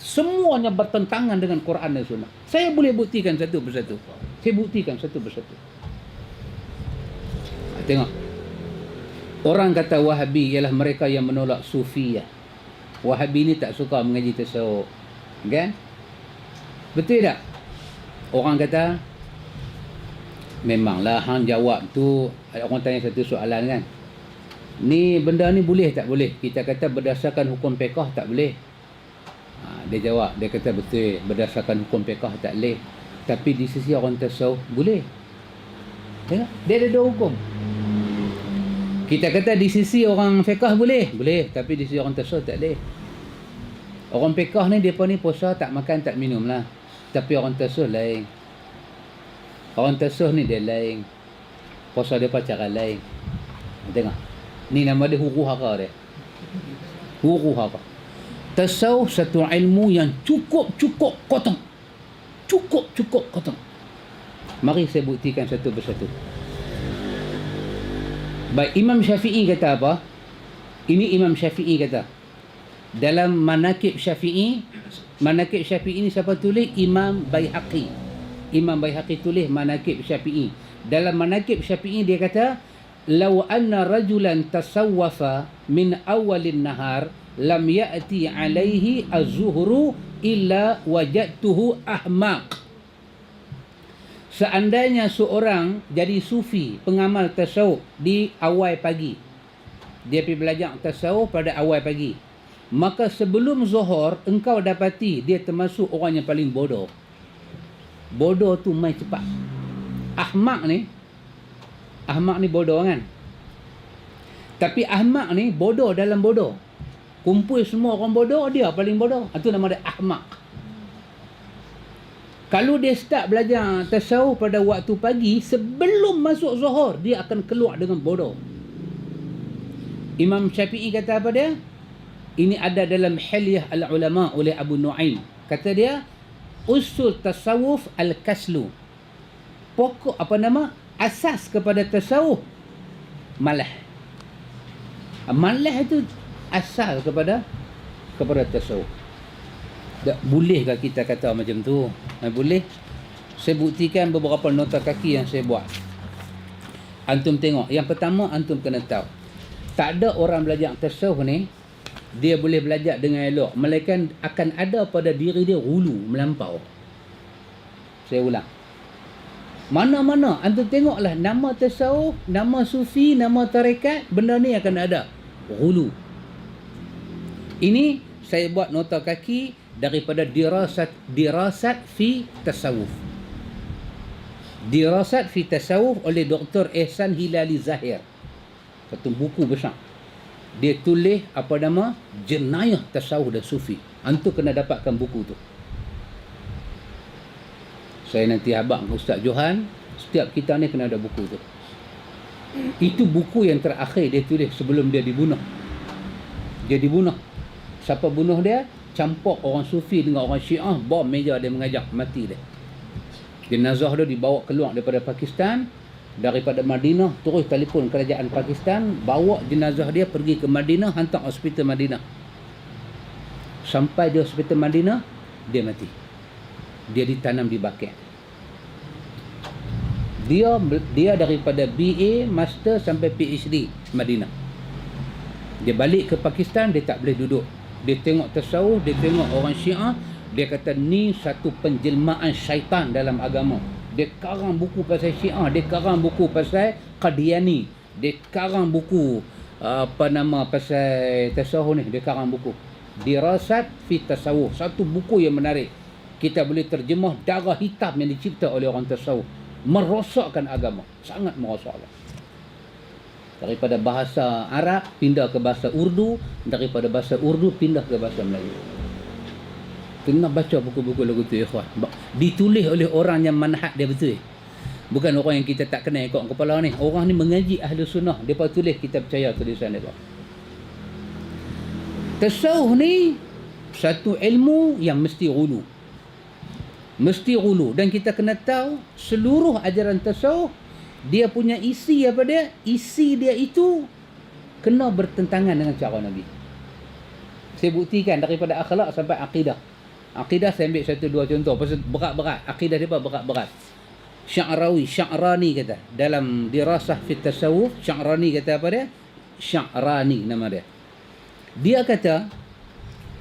semuanya bertentangan dengan Quran dan Sunnah. Saya boleh buktikan satu persatu. Tengok. Orang kata Wahabi ialah mereka yang menolak Sufiyah. Wahabi ni tak suka mengaji tasawuf. Kan? Betul tak? Orang kata, memanglah hang jawab tu, orang tanya satu soalan kan. Ni benda ni boleh tak boleh? Kita kata berdasarkan hukum fiqh tak boleh. Dia jawab, dia kata betul, berdasarkan hukum fiqh tak boleh. Tapi di sisi orang tasawuf boleh. Tengok, dia ada 2 hukum. Kita kata di sisi orang fiqh boleh, tapi di sisi orang tasawuf tak boleh. Orang fiqh ni depa ni puasa tak makan tak minum lah. Tapi orang tasawuf lain. Orang tasawuf ni dia lain. Puasa dia cara lain. Tengok. Ni nama dia huru hara dia. Huru hara. Tasawuf satu ilmu yang cukup kotong. Cukup kotong. Mari saya buktikan satu persatu. Baik, Imam Syafi'i kata apa? Ini Imam Syafi'i kata. Dalam Manaqib Syafi'i ni siapa tulis? Imam Baihaqi. Imam Baihaqi tulis Manaqib Syafi'i. Dalam Manaqib Syafi'i dia kata, "Law anna rajulan tasawwafa min awalin nahar lam ya'ti alaihi az-zuhru illa wajadtuhu ahmaq." Seandainya seorang jadi sufi, pengamal tasawuf di awal pagi, dia pergi belajar tasawuf pada awal pagi, maka sebelum zuhur engkau dapati dia termasuk orang yang paling bodoh. Bodoh tu main cepat. Ahmak ni bodoh kan? Tapi ahmak ni bodoh dalam bodoh. Kumpul semua orang bodoh, dia paling bodoh. Itu nama dia ahmak. Kalau dia start belajar tasawuf pada waktu pagi, sebelum masuk zuhur, dia akan keluar dengan bodoh. Imam Syafi'i kata apa dia? Ini ada dalam Hilyah al-Ulama oleh Abu Nu'aim. Kata dia, usul tasawuf al-kaslu. Pokok asas kepada tasawuf, malah. Malah itu asal kepada tasawuf. Tak bolehkah kita kata macam tu? Boleh. Saya buktikan beberapa nota kaki yang saya buat. Antum tengok. Yang pertama, antum kena tahu, tak ada orang belajar tasawuf ni dia boleh belajar dengan elok, melainkan akan ada pada diri dia hulu melampau. Saya ulang. Mana-mana antum tengoklah nama tasawuf, nama sufi, nama tarekat, benda ni akan ada hulu. Ini saya buat nota kaki daripada dirasat fi tasawuf. Dirasat fi tasawuf oleh Dr. Ehsan Hilali Zahir. Satu buku besar. Dia tulis apa nama? Jenayah Tasawuf dan Sufi. Antum kena dapatkan buku tu. Saya nanti habaq ke Ustaz Johan, setiap kita ni kena ada buku tu. Itu buku yang terakhir dia tulis sebelum dia dibunuh. Dia dibunuh. Siapa bunuh dia? Campur orang Sufi dengan orang Syiah, bom meja dia mengajak, mati dia. Jenazah dia dibawa keluar daripada Pakistan, daripada Madinah, terus telefon kerajaan Pakistan, bawa jenazah dia pergi ke Madinah, hantar hospital Madinah. Sampai di hospital Madinah, dia mati. Dia ditanam di Baqi'. Dia daripada BA, Master sampai PhD Madinah. Dia balik ke Pakistan, dia tak boleh duduk. Dia tengok tasawuf, dia tengok orang Syiah, dia kata ni satu penjelmaan syaitan dalam agama. Dia karang buku pasal Syiah, dia karang buku pasal Qadiani, dia karang buku pasal tasawuf ni, dia karang buku. Dirasat fi tasawuf, satu buku yang menarik. Kita boleh terjemah darah hitam yang dicipta oleh orang tasawuf, merosakkan agama, sangat merosakkan. Daripada bahasa Arab pindah ke bahasa Urdu, daripada bahasa Urdu pindah ke bahasa Melayu. Kena baca buku-buku lagu tu, ikhwan. Ditulis oleh orang yang manhaj dia betul. Bukan orang yang kita tak kenal ikut kepala ni. Orang ni mengaji ahli sunnah, depa tulis, kita percaya tulisan depa. Tasawuf ni satu ilmu yang mesti ulu. Mesti ulu, dan kita kena tahu seluruh ajaran tasawuf dia punya isi apa dia? Isi dia itu kena bertentangan dengan cara Nabi. Saya buktikan daripada akhlak sampai akidah. Akidah saya ambil satu dua contoh pasal berat-berat. Akidah dia berat-berat. Sya'rani kata dalam dirasah fi tasawuf, Sya'rani kata apa dia? Sya'rani nama dia. Dia kata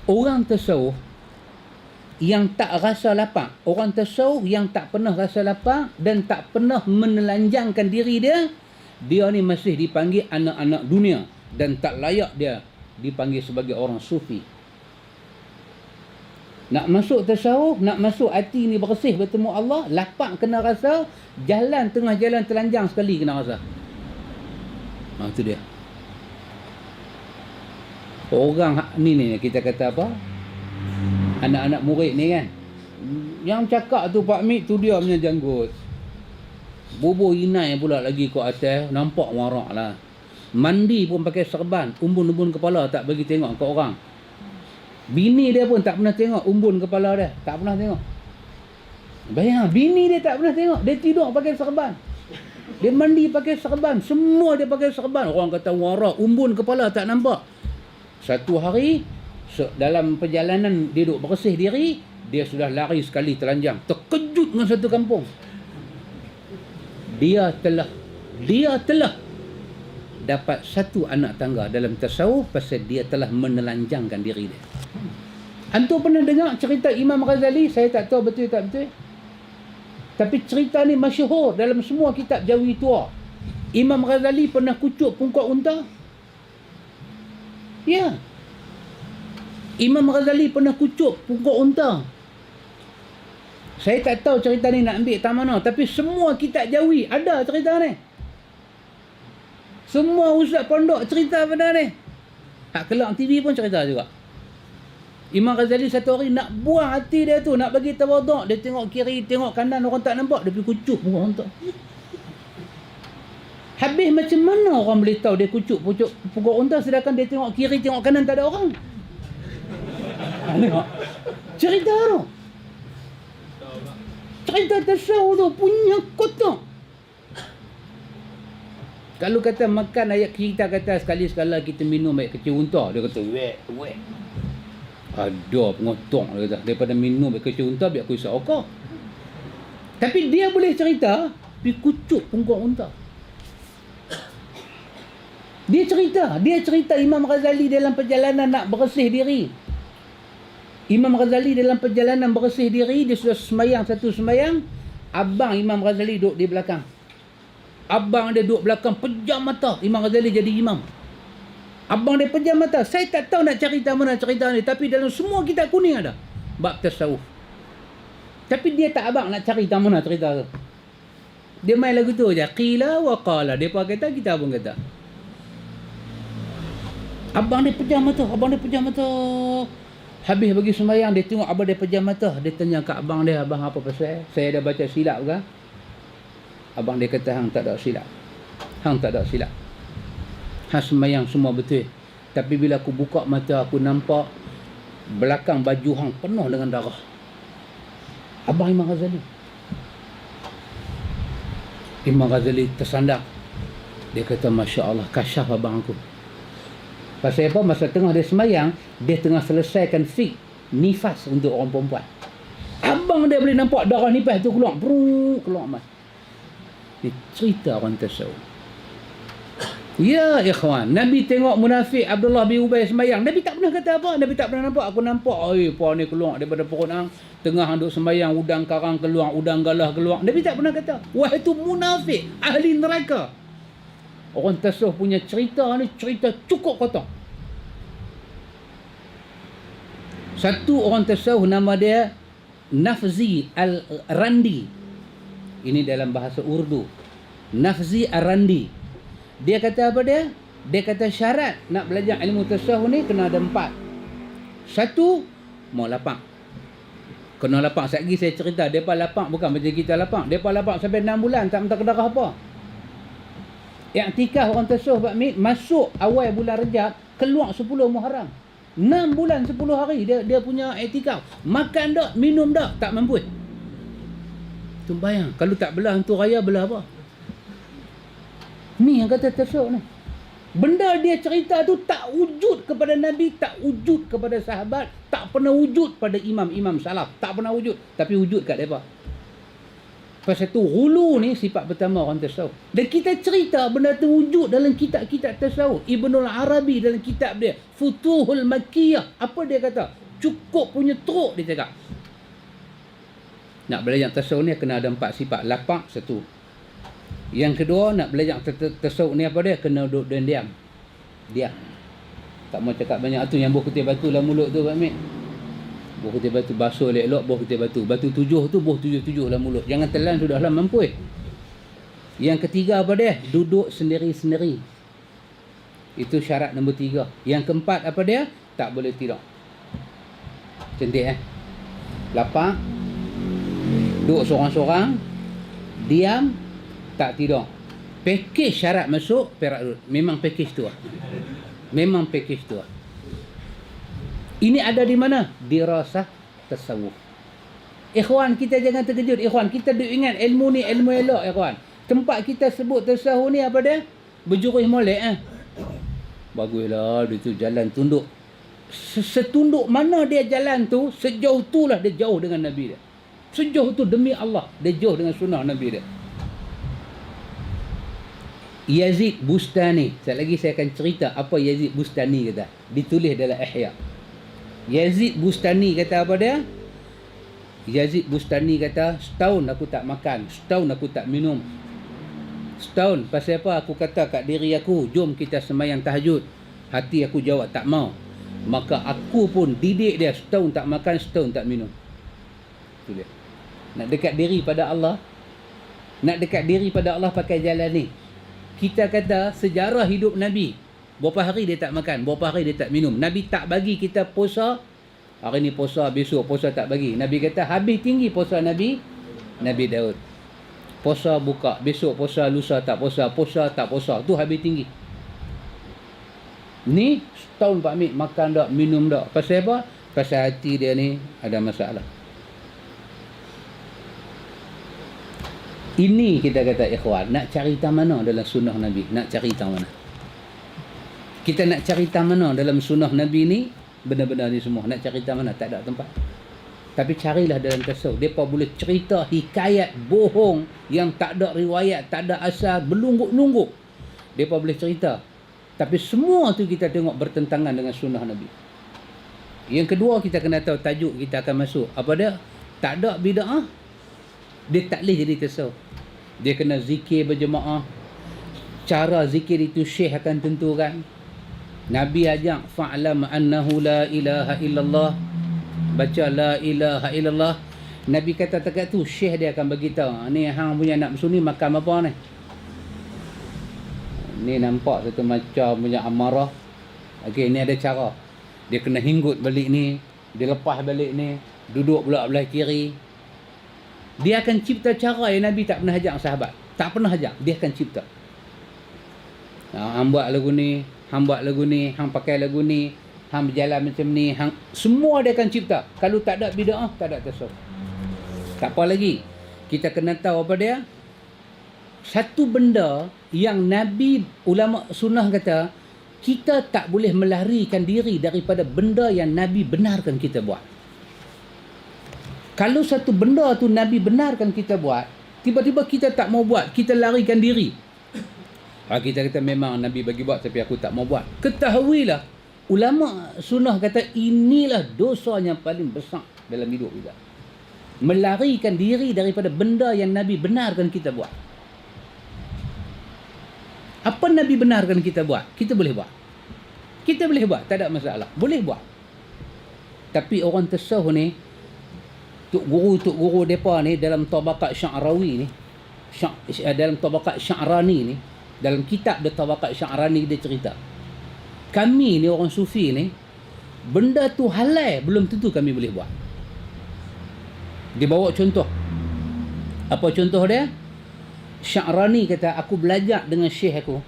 orang tasawuf yang tak rasa lapar, orang tasawuf yang tak pernah rasa lapar dan tak pernah menelanjangkan diri dia, dia ni masih dipanggil anak-anak dunia dan tak layak dia dipanggil sebagai orang sufi. Nak masuk tasawuf, nak masuk hati ni bersih bertemu Allah, lapar kena rasa, jalan tengah jalan telanjang sekali kena rasa. Itu dia. Orang ni kita kata apa? Anak-anak murid ni kan, Yang cakap tu Pak Mik tu dia punya janggut. Bobo inai pula lagi kat atas. Nampak warak lah. Mandi pun pakai serban. Umbun-umbun kepala tak bagi tengok ke orang. Bini dia pun tak pernah tengok umbun kepala dia. Tak pernah tengok. Bayang, bini dia tak pernah tengok. Dia tidur pakai serban. Dia mandi pakai serban. Semua dia pakai serban. Orang kata warak. Umbun kepala tak nampak. Satu hari, dalam perjalanan dia duduk bersih diri, dia sudah lari sekali telanjang. Terkejut dengan satu kampung. Dia telah dapat satu anak tangga dalam tasawuf pasal dia telah menelanjangkan diri dia. Antum pernah dengar cerita Imam Ghazali? Saya tak tahu betul tak betul. Tapi cerita ni masyhur dalam semua kitab Jawi tua. Imam Ghazali pernah kucuk pungkok unta. Ya. Imam Ghazali pernah kucuk pungkok unta. Saya tak tahu cerita ni nak ambil tak mana. Tapi semua kitab Jawi ada cerita ni. Semua ustaz pondok cerita pada ni. Hak Kelang TV pun cerita juga. Imam Ghazali satu hari nak buang hati dia tu. Nak bagi tawaduk. Dia tengok kiri, tengok kanan, orang tak nampak. Dia pergi kucuk pungkok unta. Habis macam mana orang boleh tahu dia kucuk pungkok unta sedangkan dia tengok kiri, tengok kanan tak ada orang? Tengok. Cerita tu. Cerita tasawuf tu punya kotak. Kalau kata makan ayat kita kata sekali-sekala kita minum air kecil unta, dia kata wek. Ada pengotok dia kata. Daripada minum air kecil unta biar aku isap okok. Tapi dia boleh cerita pergi kucuk pungkok unta. Dia cerita Imam Ghazali dalam perjalanan nak bersih diri. Imam Ghazali dalam perjalanan bersih diri, dia sudah semayang satu semayang. Abang Imam Ghazali duduk di belakang. Abang dia duduk belakang, pejam mata. Imam Ghazali jadi imam. Abang dia pejam mata. Saya tak tahu nak cerita mana cerita ni. Tapi dalam semua kitab kuning ada bab tasawuf. Tapi dia tak abang nak cari tak mana cerita tu. Dia main lagu tu je. Qila wa qala. Dia pun kata, kita pun kata. Abang dia pejam mata. Habis bagi sembahyang, dia tengok abang dia pejam mata. Dia tanya kat abang dia, abang apa pasal? Saya dah baca silap ke? Abang dia kata, hang tak ada silap. Hang sembahyang semua betul. Tapi bila aku buka mata, aku nampak belakang baju hang penuh dengan darah. Abang Imam Ghazali. Imam Ghazali tersandak. Dia kata, Masya Allah, kasyaf abang aku. Pasal apa? Masa tengah dia semayang, dia tengah selesaikan fik nifas untuk orang perempuan. Abang dia boleh nampak darah nifas tu keluar. Keluar mas. Dia cerita orang tasawuf. Ya ikhwan, Nabi tengok munafik Abdullah bin Ubay semayang. Nabi tak pernah kata apa. Nabi tak pernah nampak. Aku nampak, puan ni keluar daripada perut hang. Tengah duduk semayang, udang karang keluar, udang galah keluar. Nabi tak pernah kata. Wah, itu munafik, ahli neraka. Orang tasawuf punya cerita ni cerita cukup kotor. Satu orang tasawuf nama dia Nafzi Al-Randi. Ini dalam bahasa Urdu. Nafzi Al-Randi. Dia kata apa dia? Dia kata syarat nak belajar ilmu tasawuf ni kena ada 4. Satu, mau lapang. Kena lapang. Sekali saya cerita, mereka lapang bukan macam kita lapang. Mereka lapang sampai 6 bulan tak minta kedarah apa. I'tikaf orang tasawuf Pak Mit, masuk awal bulan Rejab, keluar 10 Muharram. 6 bulan 10 hari dia punya i'tikaf. Makan tak, minum tak mampu. Tu bayang, kalau tak belah hantu raya belah apa? Ni yang kata tasawuf ni. Benda dia cerita tu tak wujud kepada Nabi, tak wujud kepada sahabat, tak pernah wujud pada imam-imam salaf, tak pernah wujud, tapi wujud kat depa. Pasal tu hulu ni sifat pertama orang tasawuf. Dan kita cerita benda tu wujud dalam kitab-kitab tasawuf. Ibnul Arabi dalam kitab dia Futuhul Makkiyah, apa dia kata? Cukup punya teruk dia cakap. Nak belajar tasawuf ni kena ada 4 sifat. Lapang satu. Yang kedua, nak belajar tasawuf ni apa dia? Kena duduk dan diam. Diam. Tak mau cakap banyak tu yang buah kutip batu dalam mulut tu Pak Mit. Buah kutip batu basuh elok-elok, buah kutip batu. Batu 7 tu buah 7-7 dalam mulut. Jangan telan sudahlah mampu. Yang ketiga apa dia? Duduk sendiri-sendiri. Itu syarat nombor 3. Yang keempat apa dia? Tak boleh tidur. Cantik Lapang, Duduk seorang-seorang, diam, tak tidur. Pakej syarat masuk Perak Road. Memang pakej tu lah. Memang pakej tu lah. Ini ada di mana? Dirasah tasawuf. Ikhwan, kita jangan terkejut. Ikhwan, kita duk ingat ilmu ni ilmu elok, ikhwan. Tempat kita sebut tasawuf ni apa dia? Berjurih molek. Baguslah, dia tu jalan tunduk. Setunduk mana dia jalan tu, sejauh tu lah dia jauh dengan Nabi dia. Sejauh tu demi Allah, dia jauh dengan sunnah Nabi dia. Yazid Bustani. Sekejap lagi saya akan cerita apa Yazid Bustani kata. Ditulis dalam Ihya. Yazid Bustani kata apa dia? Yazid Bustani kata, setahun aku tak makan, setahun aku tak minum. Setahun, pasal apa? Aku kata kat diri aku, jom kita sembahyang tahajud. Hati aku jawab tak mau. Maka aku pun didik dia, setahun tak makan, setahun tak minum. Itu dia. Nak dekat diri pada Allah, nak dekat diri pada Allah pakai jalan ni. Kita kata sejarah hidup Nabi, berapa hari dia tak makan, berapa hari dia tak minum. Nabi tak bagi kita puasa, hari ni puasa, besok puasa tak bagi. Nabi kata habis tinggi puasa Nabi Daud. Puasa buka, besok puasa, lusa tak puasa, puasa tak puasa. Tu habis tinggi. Ni setahun Pak Mik makan tak, minum tak. Pasal apa? Pasal hati dia ni ada masalah. Ini kita kata ikhwan, nak cari tahu mana dalam sunnah Nabi? Nak cari tahu mana? Kita nak cari tahu mana dalam sunnah Nabi ni? Benar-benar ni semua. Nak cari tahu mana? Tak ada tempat. Tapi carilah dalam tasawuf. Mereka boleh cerita hikayat bohong yang tak ada riwayat, tak ada asal, berlungguk-lungguk. Mereka boleh cerita. Tapi semua tu kita tengok bertentangan dengan sunnah Nabi. Yang kedua, kita kena tahu tajuk kita akan masuk. Apa dia? Tak ada bid'ah. Dia tak boleh jadi tasawuf. Dia kena zikir berjemaah. Cara zikir itu syekh akan tentukan. Nabi ajak fa'lam annahu la ilaha illallah. Baca la ilaha illallah. Nabi kata dekat tu, syekh dia akan beritahu, ni hang punya nak sunni makan apa ni? Ni nampak satu macam punya amarah. Okey, ni ada cara. Dia kena hinggut balik ni, dia lepas balik ni, duduk pula belah kiri. Dia akan cipta cara yang Nabi tak pernah ajak sahabat. Tak pernah ajak, dia akan cipta. Hang buat lagu ni, hang buat lagu ni, hang pakai lagu ni, hang berjalan macam ni, hang, semua dia akan cipta. Kalau tak ada bid'ah, tak ada tasawuf. Tak apa lagi. Kita kena tahu apa dia? Satu benda yang Nabi, ulama sunnah kata, kita tak boleh melarikan diri daripada benda yang Nabi benarkan kita buat. Kalau satu benda tu Nabi benarkan kita buat, tiba-tiba kita tak mau buat, kita larikan diri. Kita kata memang Nabi bagi buat tapi aku tak mau buat. Ketahuilah, ulama sunnah kata inilah dosa yang paling besar dalam hidup kita. Melarikan diri daripada benda yang Nabi benarkan kita buat. Apa Nabi benarkan kita buat, kita boleh buat. Kita boleh buat, tak ada masalah. Boleh buat. Tapi orang tasawuf ni, Tok guru mereka ni dalam Tabaqat Sya'rawi ni, dalam Tabaqat Sya'rani ni, dalam kitab dia Tabaqat Sya'rani dia cerita, kami ni orang sufi ni, benda tu halal belum tentu kami boleh buat. Dia bawa contoh. Apa contoh dia? Sya'rani kata, aku belajar dengan syekh aku.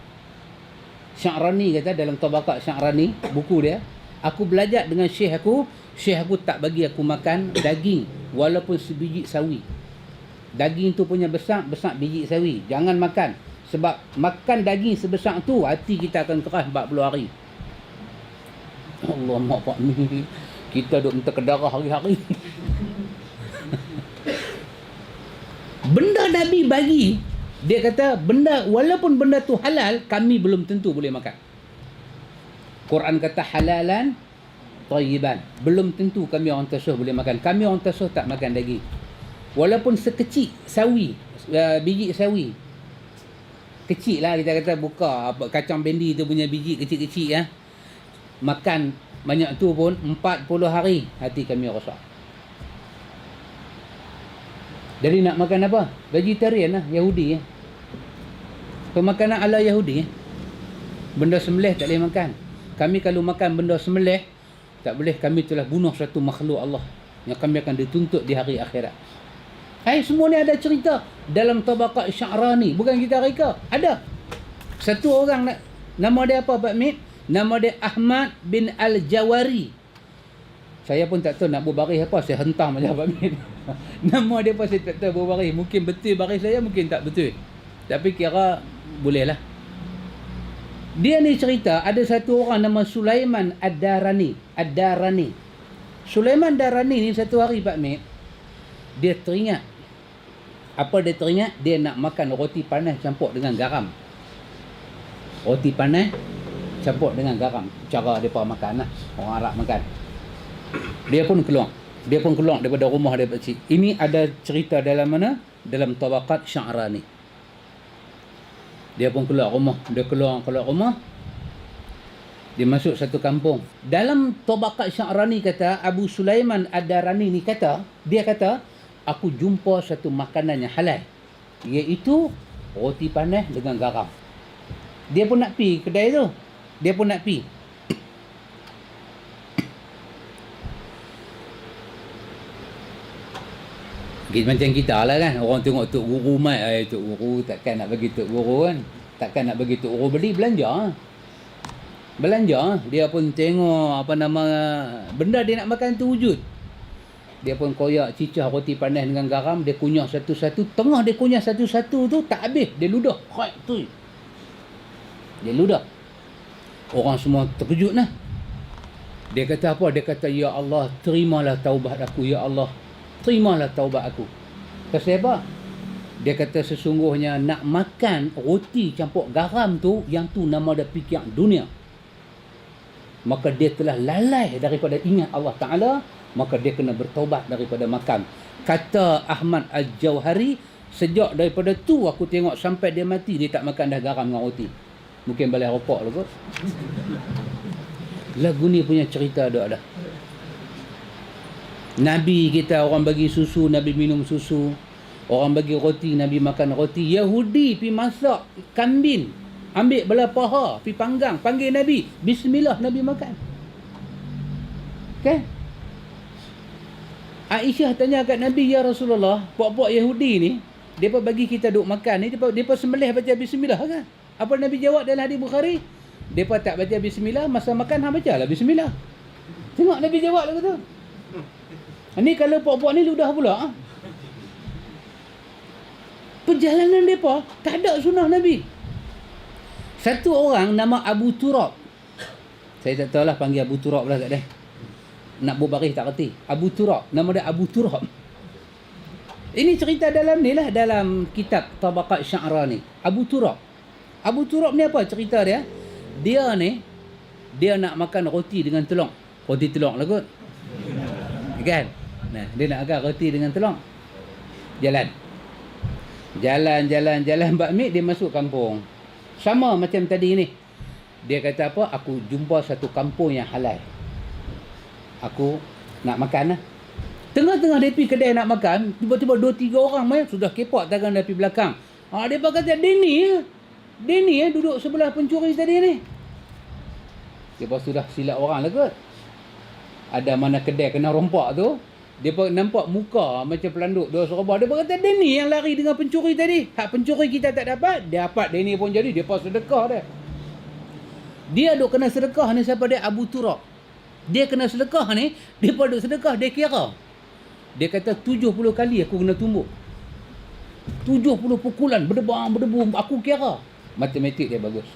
Sya'rani kata dalam Tabaqat Sya'rani, buku dia, aku belajar dengan syekh aku tak bagi aku makan daging walaupun sebiji sawi. Daging tu punya besar biji sawi. Jangan makan. Sebab makan daging sebesar tu, hati kita akan keras 40 hari. Allah mak pak ni, kita duk minta kedarah hari-hari. Benda Nabi bagi, dia kata benda, walaupun benda tu halal, kami belum tentu boleh makan. Quran kata halalan tayyiban. Belum tentu kami orang tasawuf boleh makan. Kami orang tasawuf tak makan daging. Walaupun sekecil sawi, biji sawi. Kecil lah, kita kata buka kacang bendi tu punya biji kecil-kecil ya. Makan banyak tu pun 40 hari hati kami rosak. Jadi nak makan apa? Vegetarian lah, Yahudi ya. Pemakanan ala Yahudi ya. Benda sembelih tak boleh makan. Kami kalau makan benda sembelih, tak boleh, kami telah bunuh satu makhluk Allah yang kami akan dituntut di hari akhirat. Semua ni ada cerita dalam Tabaqat Sya'rani. Bukan kita reka. Ada. Satu orang, nama dia apa Pak Mit? Nama dia Ahmad bin Al-Jawari. Saya pun tak tahu nak berbaris apa. Saya hentam macam Pak Mit. Nama dia pun saya tak tahu berbaris. Mungkin betul baris saya, mungkin tak betul. Tapi kira boleh lah. Dia ni cerita ada satu orang nama Sulaiman Ad-Darani. Sulaiman Darani ni satu hari Pak Mit, dia teringat. Apa dia teringat? Dia nak makan roti panas campur dengan garam. Roti panas campur dengan garam. Cara mereka makan lah. Orang Arab makan. Dia pun keluar daripada rumah dia pakcik. Ini ada cerita dalam mana? Dalam Tabaqat Sya'rani. Dia pun keluar rumah. Dia keluar rumah. Dia masuk satu kampung. Dalam Tabaqat Sya'rani kata, Abu Sulaiman Ad-Darani ni kata, dia kata, aku jumpa satu makanan yang halal. Iaitu roti panas dengan garam. Dia pun nak pi kedai tu. Dia pun nak pi. Macam kita lah kan. Orang tengok Tok Guru mai. Tok Guru takkan nak bagi Tok Guru kan. Takkan nak bagi Tok Guru beli, belanja. Dia pun tengok benda dia nak makan tu wujud. Dia pun koyak cicah roti panas dengan garam. Dia kunyah satu-satu. Tengah dia kunyah satu-satu tu tak habis. Dia ludah. Dia ludah. Orang semua terkejut lah. Dia kata apa? Dia kata, ya Allah, terimalah taubat aku. Ya Allah, terimalah taubat aku. Pasal apa? Dia kata sesungguhnya nak makan roti campur garam tu, yang tu nama dia fikir dunia. Maka dia telah lalai daripada ingat Allah Ta'ala. Maka dia kena bertaubat daripada makan. Kata Ahmad Al-Jawhari, sejak daripada tu aku tengok sampai dia mati, dia tak makan dah garam dengan roti. Mungkin balai rokok lah kot. Lagu ni punya cerita ada. Nabi kita, orang bagi susu, Nabi minum susu. Orang bagi roti, Nabi makan roti. Yahudi pi masak kambing, ambil belah paha, pi panggang, panggil Nabi, bismillah, Nabi makan. Kan? Aisyah tanya kat Nabi, ya Rasulullah, puak-puak Yahudi ni, mereka bagi kita duk makan ni, mereka sembelih baca bismillah kan? Apa Nabi jawab dalam hadis Bukhari? Mereka tak baca bismillah, masa makan baca lah bismillah. Tengok Nabi jawab lah kata. Ni kalau puak-puak ni ludah pula. Perjalanan mereka tak ada sunnah Nabi. Satu orang nama Abu Turab. Saya tak tahu lah panggil Abu Turab lah kat dia. Nak berbaris tak kerti. Abu Turab. Nama dia Abu Turab. Ini cerita dalam ni lah. Dalam kitab Tabaqat Sya'rani. Abu Turab. Abu Turab ni apa cerita dia? Dia ni, dia nak makan roti dengan telur. Roti telur lah kot. Kan? Nah, dia nak makan roti dengan telur. Jalan. Mbak Mit, dia masuk kampung. Sama macam tadi ni. Dia kata apa? Aku jumpa satu kampung yang halal. Aku nak makan lah. Tengah-tengah dia pergi kedai nak makan, tiba-tiba 2-3 orang main sudah kepak tangan dia pergi belakang. Dia kata, dia ni duduk sebelah pencuri tadi ni. Lepas sudah silap orang lah kot. Ada mana kedai kena rompak tu, dia nampak muka macam pelanduk dua serba. Dia kata, dia ni yang lari dengan pencuri tadi. Hak pencuri kita tak dapat, dia dapat dia ni pun jadi. Dia pas sedekah dia. Dia duk kena sedekah ni siapa dia? Abu Turab. Dia kena sedekah ni, dia pun duk sedekah, dia kira. Dia kata 70 kali aku kena tumbuk. 70 pukulan, berdebu, aku kira. Matematik dia bagus.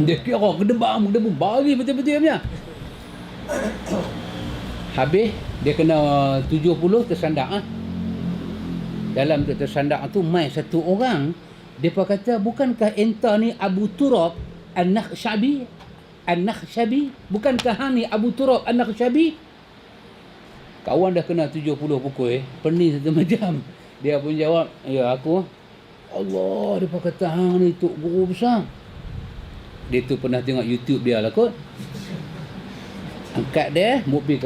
Dia kira berdebu, bagi betul-betul punya. Habis dia kena 70 tersandak. Dalam tersandak tu mai satu orang, depa kata, bukankah entah ni Abu Turab An-Nakhshabi? Bukankah ni Abu Turab An-Nakhshabi? Kawan dah kena 70 pukul, pening satu macam. Dia pun jawab, ya aku. Allah, depa kata hang ni tok guru besar. Dia tu pernah tengok YouTube dia lah kot. Angkat dia, bawa pergi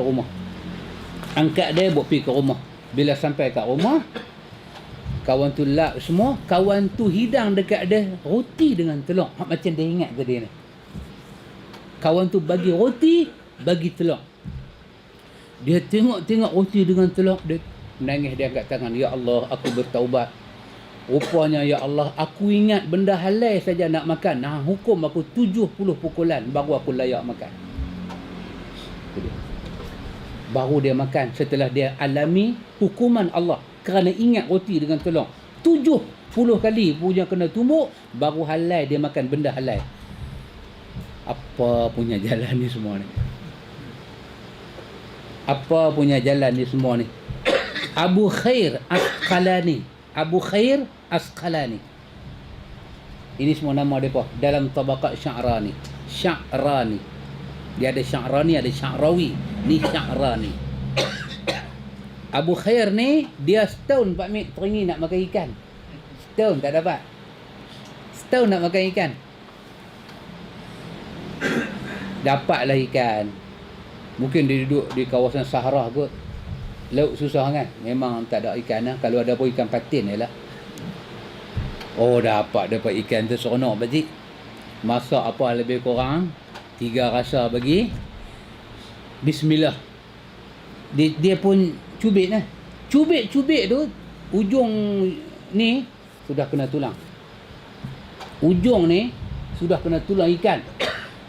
ke rumah. Bila sampai kat rumah, kawan tu lap semua. Kawan tu hidang dekat dia roti dengan telur. Macam dia ingat ke dia ni. Kawan tu bagi roti, bagi telur. Dia tengok roti dengan telur. Dia Menangis dia angkat tangan, ya Allah, aku bertaubat. Rupanya, ya Allah, aku ingat benda halal saja nak makan. Hukum aku 70 pukulan baru aku layak makan. Baru dia makan setelah dia alami hukuman Allah kerana ingat roti dengan telur. 70 kali punya kena tumbuk, baru halal dia makan benda halal. Apa punya jalan ni semua ni? Apa punya jalan ni semua ni? Abu Khair Asqalani. Ini semua nama mereka dalam tabaqat Sya'rani. Dia ada Sya'rani, ada Sya'rawi. Ni Sya'rani. Abu Khair ni, dia setahun Pak Mik teringin nak makan ikan. Setahun tak dapat. Setahun nak makan ikan. Dapatlah ikan. Mungkin dia duduk di kawasan Sahara kot. Laut susah kan? Memang tak ada ikan lah. Kalau ada pun ikan patin je lah. Oh, dapat ikan tu seronok pakcik. Masak apa lebih kurang 3 rasa bagi. Bismillah. Dia pun cubit lah. Cubit tu, ujung ni sudah kena tulang. Ujung ni sudah kena tulang ikan.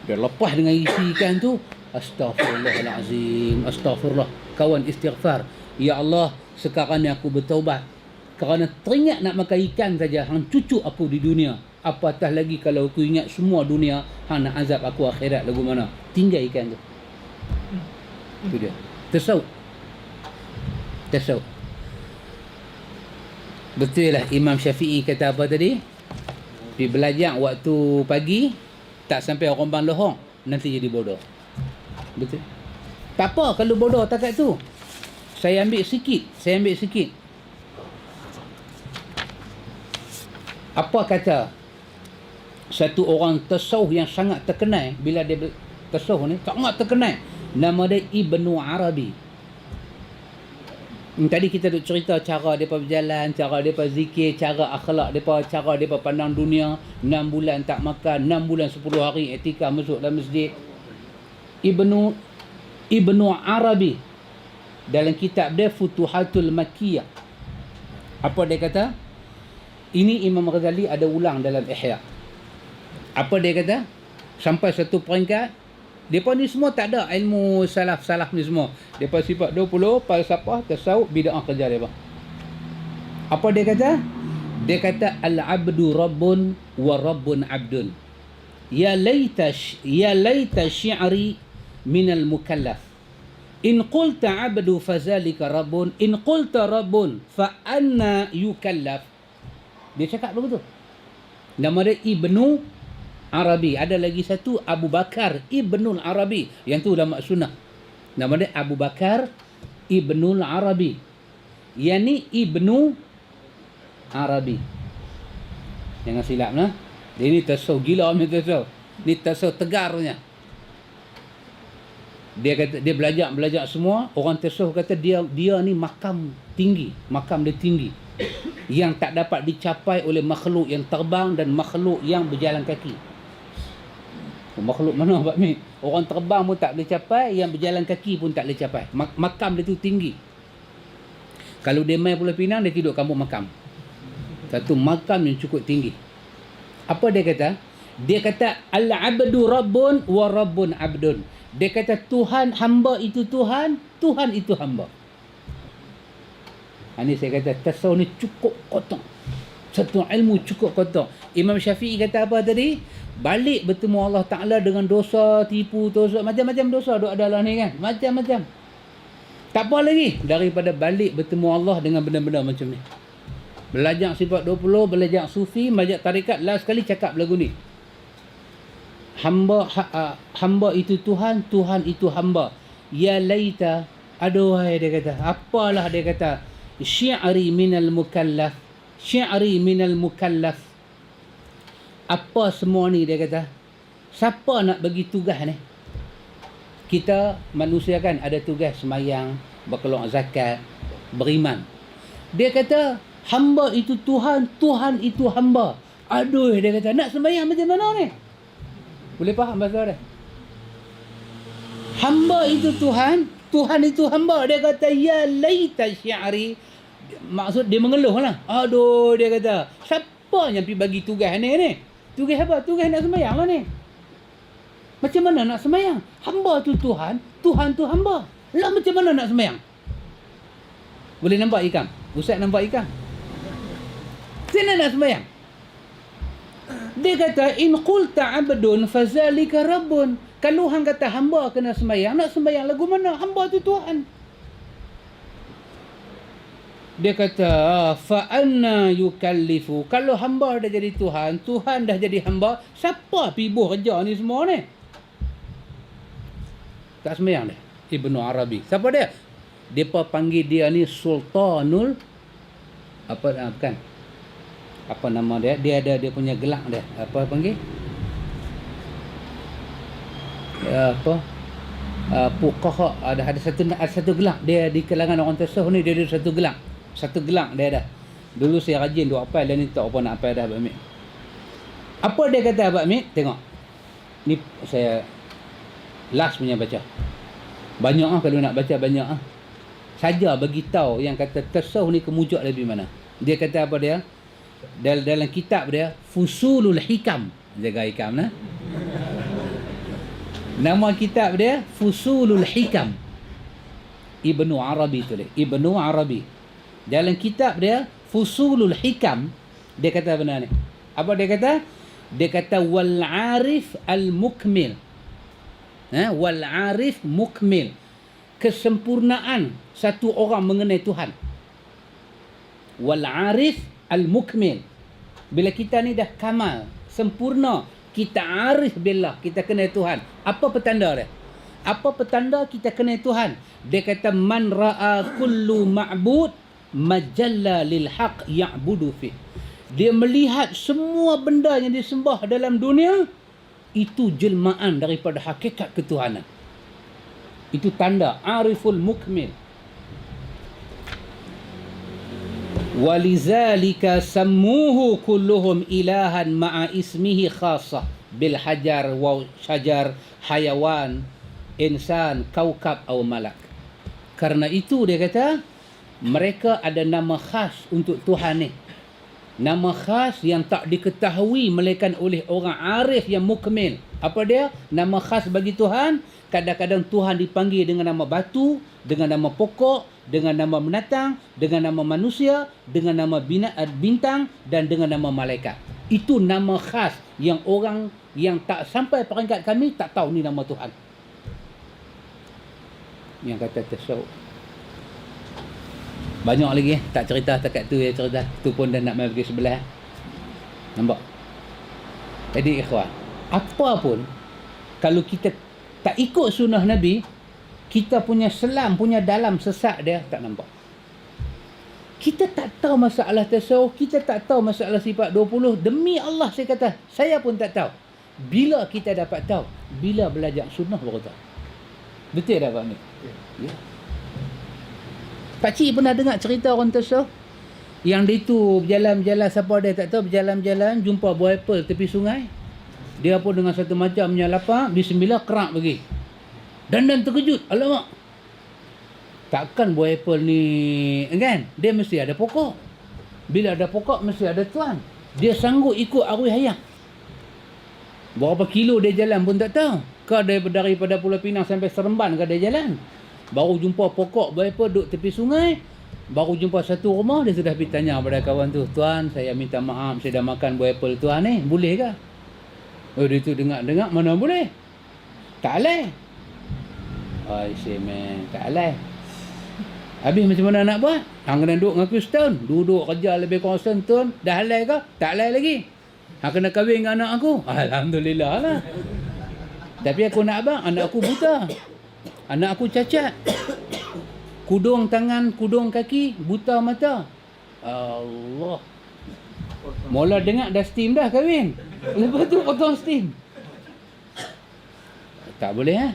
Dia lepas dengan isi ikan tu. Astaghfirullahalazim. Astaghfirullah. Kawan istighfar. Ya Allah, sekarang ni aku bertaubat. Kerana teringat nak makan ikan saja, hang cucuk aku di dunia. Apatah lagi kalau aku ingat semua dunia, hang nak azab aku akhirat lagu mana. Tinggal ikan tu. Itu dia. Tasawuf. Betul lah Imam Syafi'i kata apa tadi? Pergi belajar waktu pagi, tak sampai rombang lohong, nanti jadi bodoh. Betul. Tak apa kalau bodoh takat tu. Saya ambil sikit. Apa kata satu orang tasawuf yang sangat terkenal, bila dia tasawuf ni sangat terkenal, nama dia Ibnu Arabi. Tadi kita duk cerita cara depa berjalan, cara depa zikir, cara akhlak depa, cara depa pandang dunia. 6 bulan tak makan, 6 bulan 10 hari etika masuk dalam masjid. Ibnu Arabi dalam kitab dia Futuhatul Makkiyah, apa dia kata? Ini Imam Ghazali ada ulang dalam Ihya. Apa dia kata? Sampai satu peringkat, depa ni semua tak ada ilmu salaf ni semua. Depa sifat 20, falsafah, tasawuf, bid'ah kerja depa. Apa dia kata? Dia kata al-abdu rabbun wa rabbun abdun. Ya laita syi'ri minal mukallaf. In qulta abdu fazalika rabbun, in qulta rabbun fa anna yukallaf. Dia cakap begitu. Nama dia Ibnu Arabi. Ada lagi satu Abu Bakar Ibnul Arabi. Yang tu ulama sunnah. Nama dia Abu Bakar Ibnul Arabi. Yang ni Ibnu Arabi. Jangan silap lah. Dia ni tasawuf gila ni tasawuf. Ni tasawuf tegarnya. Dia kata dia belajar semua. Orang tasawuf kata dia ni makam tinggi. Makam dia tinggi. Yang tak dapat dicapai oleh makhluk yang terbang dan makhluk yang berjalan kaki. Makhluk mana Pak Mi? Orang terbang pun tak boleh capai, yang berjalan kaki pun tak boleh capai. Makam dia tu tinggi. Kalau dia main Pulau Pinang, dia tidur kampung makam. Satu makam yang cukup tinggi. Apa dia kata? Dia kata al-abdu rabbun wa rabbun abdun. Dia kata Tuhan, hamba itu Tuhan, Tuhan itu hamba. Ini saya kata tasawuf ni cukup kotor. Satu ilmu cukup kotor. Imam Syafi'i kata apa tadi? Balik bertemu Allah Ta'ala dengan dosa, tipu, dosa, macam-macam dosa duk ada lah ni kan. Macam-macam. Tak apa lagi daripada balik bertemu Allah dengan benda-benda macam ni. Belajar sifat 20, belajar sufi, belajar tarikat, last sekali cakap lagu ni. Hamba itu Tuhan, Tuhan itu hamba. Ya laita, aduhai dia kata. Apalah dia kata? Syi'ri minal mukallaf. Syi'ri minal mukallaf. Apa semua ni dia kata? Siapa nak bagi tugas ni? Kita manusia kan ada tugas semayang, berkeluar zakat, beriman. Dia kata hamba itu Tuhan, Tuhan itu hamba. Aduh dia kata, nak sembayang macam mana ni? Boleh faham bahasa dia? Hamba itu Tuhan, Tuhan itu hamba. Dia kata, ya laita syi'ri. Maksud dia mengeluh lah. Aduh, dia kata, siapa yang pergi bagi tugas ni? Tugas apa? Tugas nak sembahyang lah ni. Macam mana nak sembahyang? Hamba tu Tuhan, Tuhan tu hamba. Lah macam mana nak sembahyang? Boleh nampak ikam? Ustaz nampak ikam? Sini nak sembahyang. Dia kata, in qulta abdun fazalika rabbun. Kalau hang kata hamba kena sembahyang, nak sembahyang lagu mana? Hamba tu Tuhan. Dia kata, fa anna yukallifu. Kalau hamba dah jadi Tuhan, Tuhan dah jadi hamba, siapa pibuh kerja ni semua ni? Tak sembahyang dia. Ibnu Arabi. Siapa dia? Depa panggil dia ni Sultanul bukan. Apa nama dia? Dia ada dia punya gelang dia. Apa panggil? Fuqaha ada satu gelang. Dia di kalangan orang tasawuf ni dia ada satu gelang. Satu gelang dia ada. Dulu saya rajin duk hafal dan ni tak apa nak hafal dah Abang Amir. Apa dia kata Abang Amir? Tengok. Ni saya last punya baca. Banyak kalau nak baca banyak saja bagi tahu yang kata tasawuf ni kemujak lebih mana. Dia kata apa dia? Dalam kitab dia Fusulul Hikam. Jaga hikam nah. Nama kitab dia Fusulul Hikam. Ibnu Arabi tu dia. Ibnu Arabi. Dalam kitab dia Fusulul Hikam dia kata benar ni. Apa dia kata? Dia kata wal arif al mukmil. Wal arif mukmil. Kesempurnaan satu orang mengenai Tuhan. Wal arif al mukmil. Bila kita ni dah kamal, sempurna, kita arif billah, kita kenal Tuhan. Apa petanda dia? Apa petanda kita kenal Tuhan? Dia kata man ra'a kullu ma'bud majalla lil haq ya'budu fi. Dia melihat semua benda yang disembah dalam dunia itu jelmaan daripada hakikat ketuhanan. Itu tanda ariful mukmil. Walizalika sammuhu kulluhum ilahan ma'a ismihi khasah bil hajar wa syajar hayawan insan kaukab atau malak. Karena itu dia kata mereka ada nama khas untuk Tuhan ni. Nama khas yang tak diketahui melainkan oleh orang arif yang mukmil. Apa dia? Nama khas bagi Tuhan. Kadang-kadang Tuhan dipanggil dengan nama batu, dengan nama pokok, dengan nama binatang, dengan nama manusia, dengan nama bintang dan dengan nama malaikat. Itu nama khas yang orang yang tak sampai peringkat kami tak tahu ni nama Tuhan. Yang kata tasawuf. Banyak lagi tak cerita setakat tu ya cerita. Tu pun dah nak mai pergi sebelah. Nampak? Jadi ikhwan, apa pun kalau kita tak ikut sunnah Nabi, kita punya selam, punya dalam sesat dia tak nampak. Kita tak tahu masalah tasawuf, kita tak tahu masalah sifat 20. Demi Allah saya kata, saya pun tak tahu. Bila kita dapat tahu? Bila belajar sunnah baru tahu. Betul tak Pak Amir? Ya. Pakcik pernah dengar cerita orang tasawuf yang dia tu berjalan-jalan, siapa dia tak tahu, berjalan-jalan jumpa buah apple tepi sungai. Dia pun dengan satu macamnya lapar, bismillah kerak pergi. Dan terkejut, alamak. Takkan buah apple ni kan? Dia mesti ada pokok. Bila ada pokok mesti ada tuan. Dia sanggup ikut arwah hayat. Berapa kilo dia jalan pun tak tahu. Kau daripada Pulau Pinang sampai Seremban ke dia jalan. Baru jumpa pokok buah apple duduk tepi sungai. Baru jumpa satu rumah, dia sudah pergi tanya pada kawan tu, tuan saya minta maaf, saya dah makan buah apple tuan ni, boleh ke? Oh dia tu dengar-dengar, mana boleh? Tak halal. I say man, tak halal. Habis macam mana nak buat? Hang kena duduk dengan aku setahun. Duduk kerja lebih kurang setahun. Dah halal ke? Tak halal lagi. Hang kena kahwin dengan anak aku. Alhamdulillah lah. Tapi aku nak abang, anak aku buta. Anak aku cacat. Kudung tangan, kudung kaki, buta mata. Allah. Mula dengar dah steam dah kahwin. Lepas tu potong steam. Tak boleh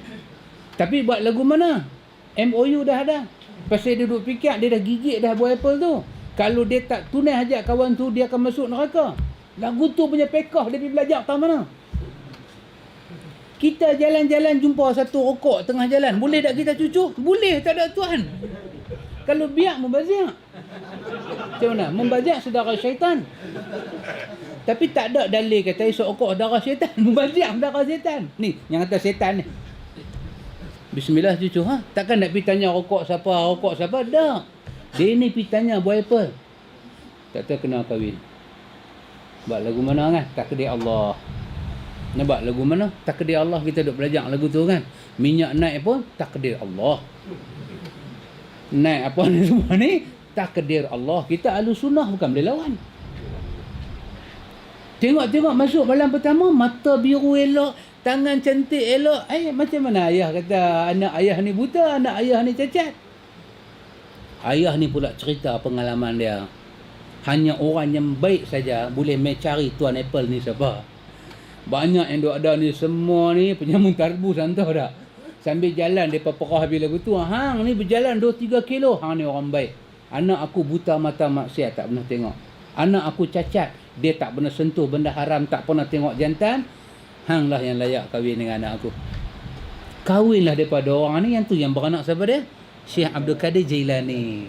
Tapi buat lagu mana? MOU dah ada. Pasal dia duduk fikir, dia dah gigit dah buah apple tu. Kalau dia tak tunai hajat kawan tu, dia akan masuk neraka. Lagu tu punya pekah dia pergi belajar tahu mana? Kita jalan-jalan jumpa satu rokok tengah jalan. Boleh tak kita cucuk? Boleh, tak ada tuan. Kalau biak, membazir. Macam mana? Membazir saudara syaitan. Tapi tak ada dalil kata esok rokok darah syaitan. Membazir darah syaitan. Ni, yang kata syaitan ni. Bismillah cucu. Takkan nak pergi tanya rokok siapa? Tak. Dia ni pergi tanya buat apa? Tak tahu kena kahwin. Buat lagu mana kan? Takdir Allah. Nampak lagu mana? Takdir Allah. Kita duk belajar lagu tu kan. Minyak naik pun takdir Allah. Naik apa ni semua ni? Takdir Allah. Kita ahlu sunnah bukan boleh lawan. Tengok masuk malam pertama, mata biru elok, tangan cantik elok. Macam mana ayah kata anak ayah ni buta, anak ayah ni cacat? Ayah ni pula cerita pengalaman dia. Hanya orang yang baik saja boleh mencari Tuan Apple ni siapa. Banyak yang ada ni semua ni penyamun tarbus hantar dah. Sambil jalan depa perah bila betul. Hang ni berjalan 2-3 kilo. Hang ni orang baik. Anak aku buta mata maksiat, tak pernah tengok. Anak aku cacat, dia tak pernah sentuh benda haram, tak pernah tengok jantan. Hang lah yang layak kahwin dengan anak aku. Kahwinlah daripada orang ni. Yang tu yang beranak siapa dia? Syekh Abdul Qadir Jailani.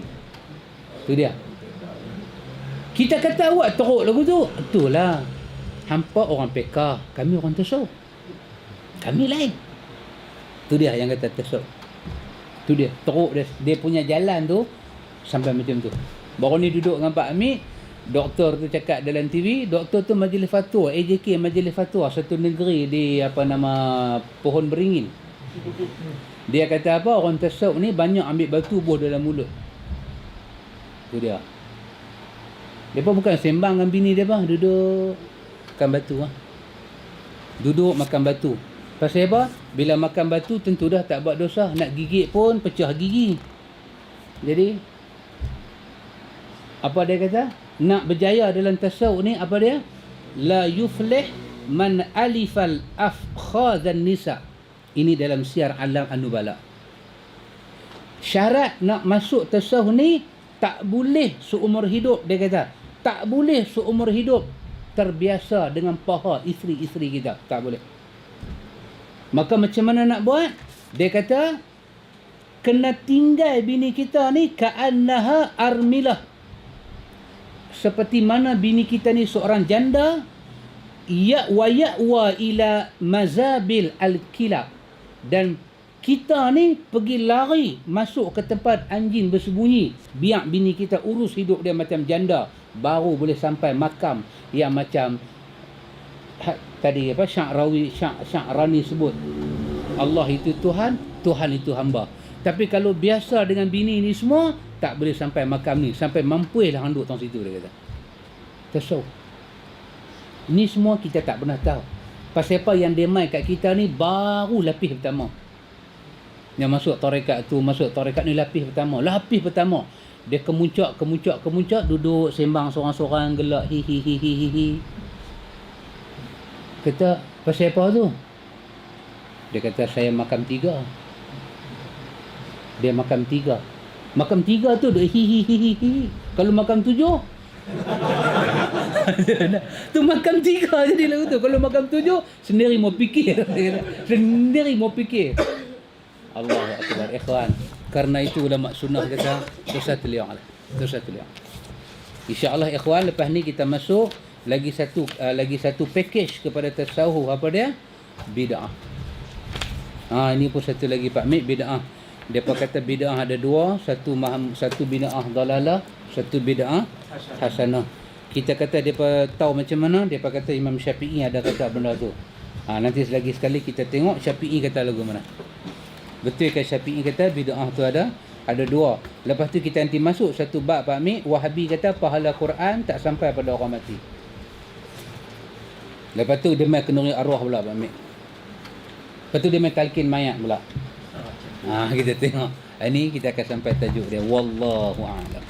Tu dia. Kita kata awak teruk lagu tu. Itulah. Hampa orang pekah, kami orang tasawuf. Kami lain. Tu dia yang kata tasawuf. Tu dia, teruk dia punya jalan tu sampai macam tu. Baru ni duduk dengan Pak Amir, doktor tu cakap dalam TV, doktor tu majlis fatwa, AJK majlis fatwa satu negeri di Pohon Beringin. Dia kata apa? Orang tasawuf ni banyak ambil batu buah dalam mulut. Tu dia. Depa bukan sembang dengan bini depa, duduk makan batu. Duduk makan batu. Pasal apa? Bila makan batu tentu dah tak buat dosa. Nak gigit pun pecah gigi. Jadi apa dia kata? Nak berjaya dalam tasawuf ni apa dia? La yuflih man alifal afkhadhan nisa. Ini dalam Syiar Alam An-Nubala. Syarat nak masuk tasawuf ni tak boleh seumur hidup, dia kata. Tak boleh seumur hidup terbiasa dengan paha isteri-isteri kita. Tak boleh. Maka macam mana nak buat? Dia kata, kena tinggal bini kita ni ka'annaha armilah. Seperti mana bini kita ni seorang janda, ya'wa ila mazabil al-kilab. Dan kita ni pergi lari masuk ke tempat anjing bersembunyi. Biar bini kita urus hidup dia macam janda. Baru boleh sampai makam yang macam tadi apa Sya'rani sebut. Allah itu Tuhan, Tuhan itu hamba. Tapi kalau biasa dengan bini ni semua, tak boleh sampai makam ni. Sampai mampuilah hang duduk tong situ, dia kata. Tasawuf. Ni semua kita tak pernah tahu. Pasal apa yang dia mai kat kita ni baru lapis pertama. Yang masuk tarekat tu, masuk tarekat ni lapis pertama. Lapis pertama. Dia kemuncak, duduk sembang seorang-seorang, gelak, hi. Kata, pasal apa tu? Dia kata, saya makam 3. Dia makam 3. Makam 3 tu, duduk hi. Kalau makam 7, tu makam 3 jadi lagu tu. Kalau makam 7, sendiri mau fikir. Allahu Akbar, ikhwan. Karena itu ulama sunnah kata dosa teliang. InsyaAllah ikhwan, lepas ni kita masuk lagi satu package kepada tasawuf. Apa dia? Bid'ah. Ini pun satu lagi Pak Mik, bid'ah. Depa kata bid'ah ada 2, satu bid'ah dalalah, satu bid'ah hasanah. Kita kata depa tahu macam mana, depa kata Imam Syafi'i ada kata benda tu. Nanti lagi sekali kita tengok Syafi'i kata lagu mana. Betul ke Syafi'i kata bid'ah tu ada 2. Lepas tu kita nanti masuk satu bab Pak Mik, Wahabi kata pahala Quran tak sampai pada orang mati. Lepas tu dia main kenduri arwah pula Pak Mik. Lepas tu dia main talqin mayat pula. Kita tengok. Ini kita akan sampai tajuk dia. Wallahu a'lam.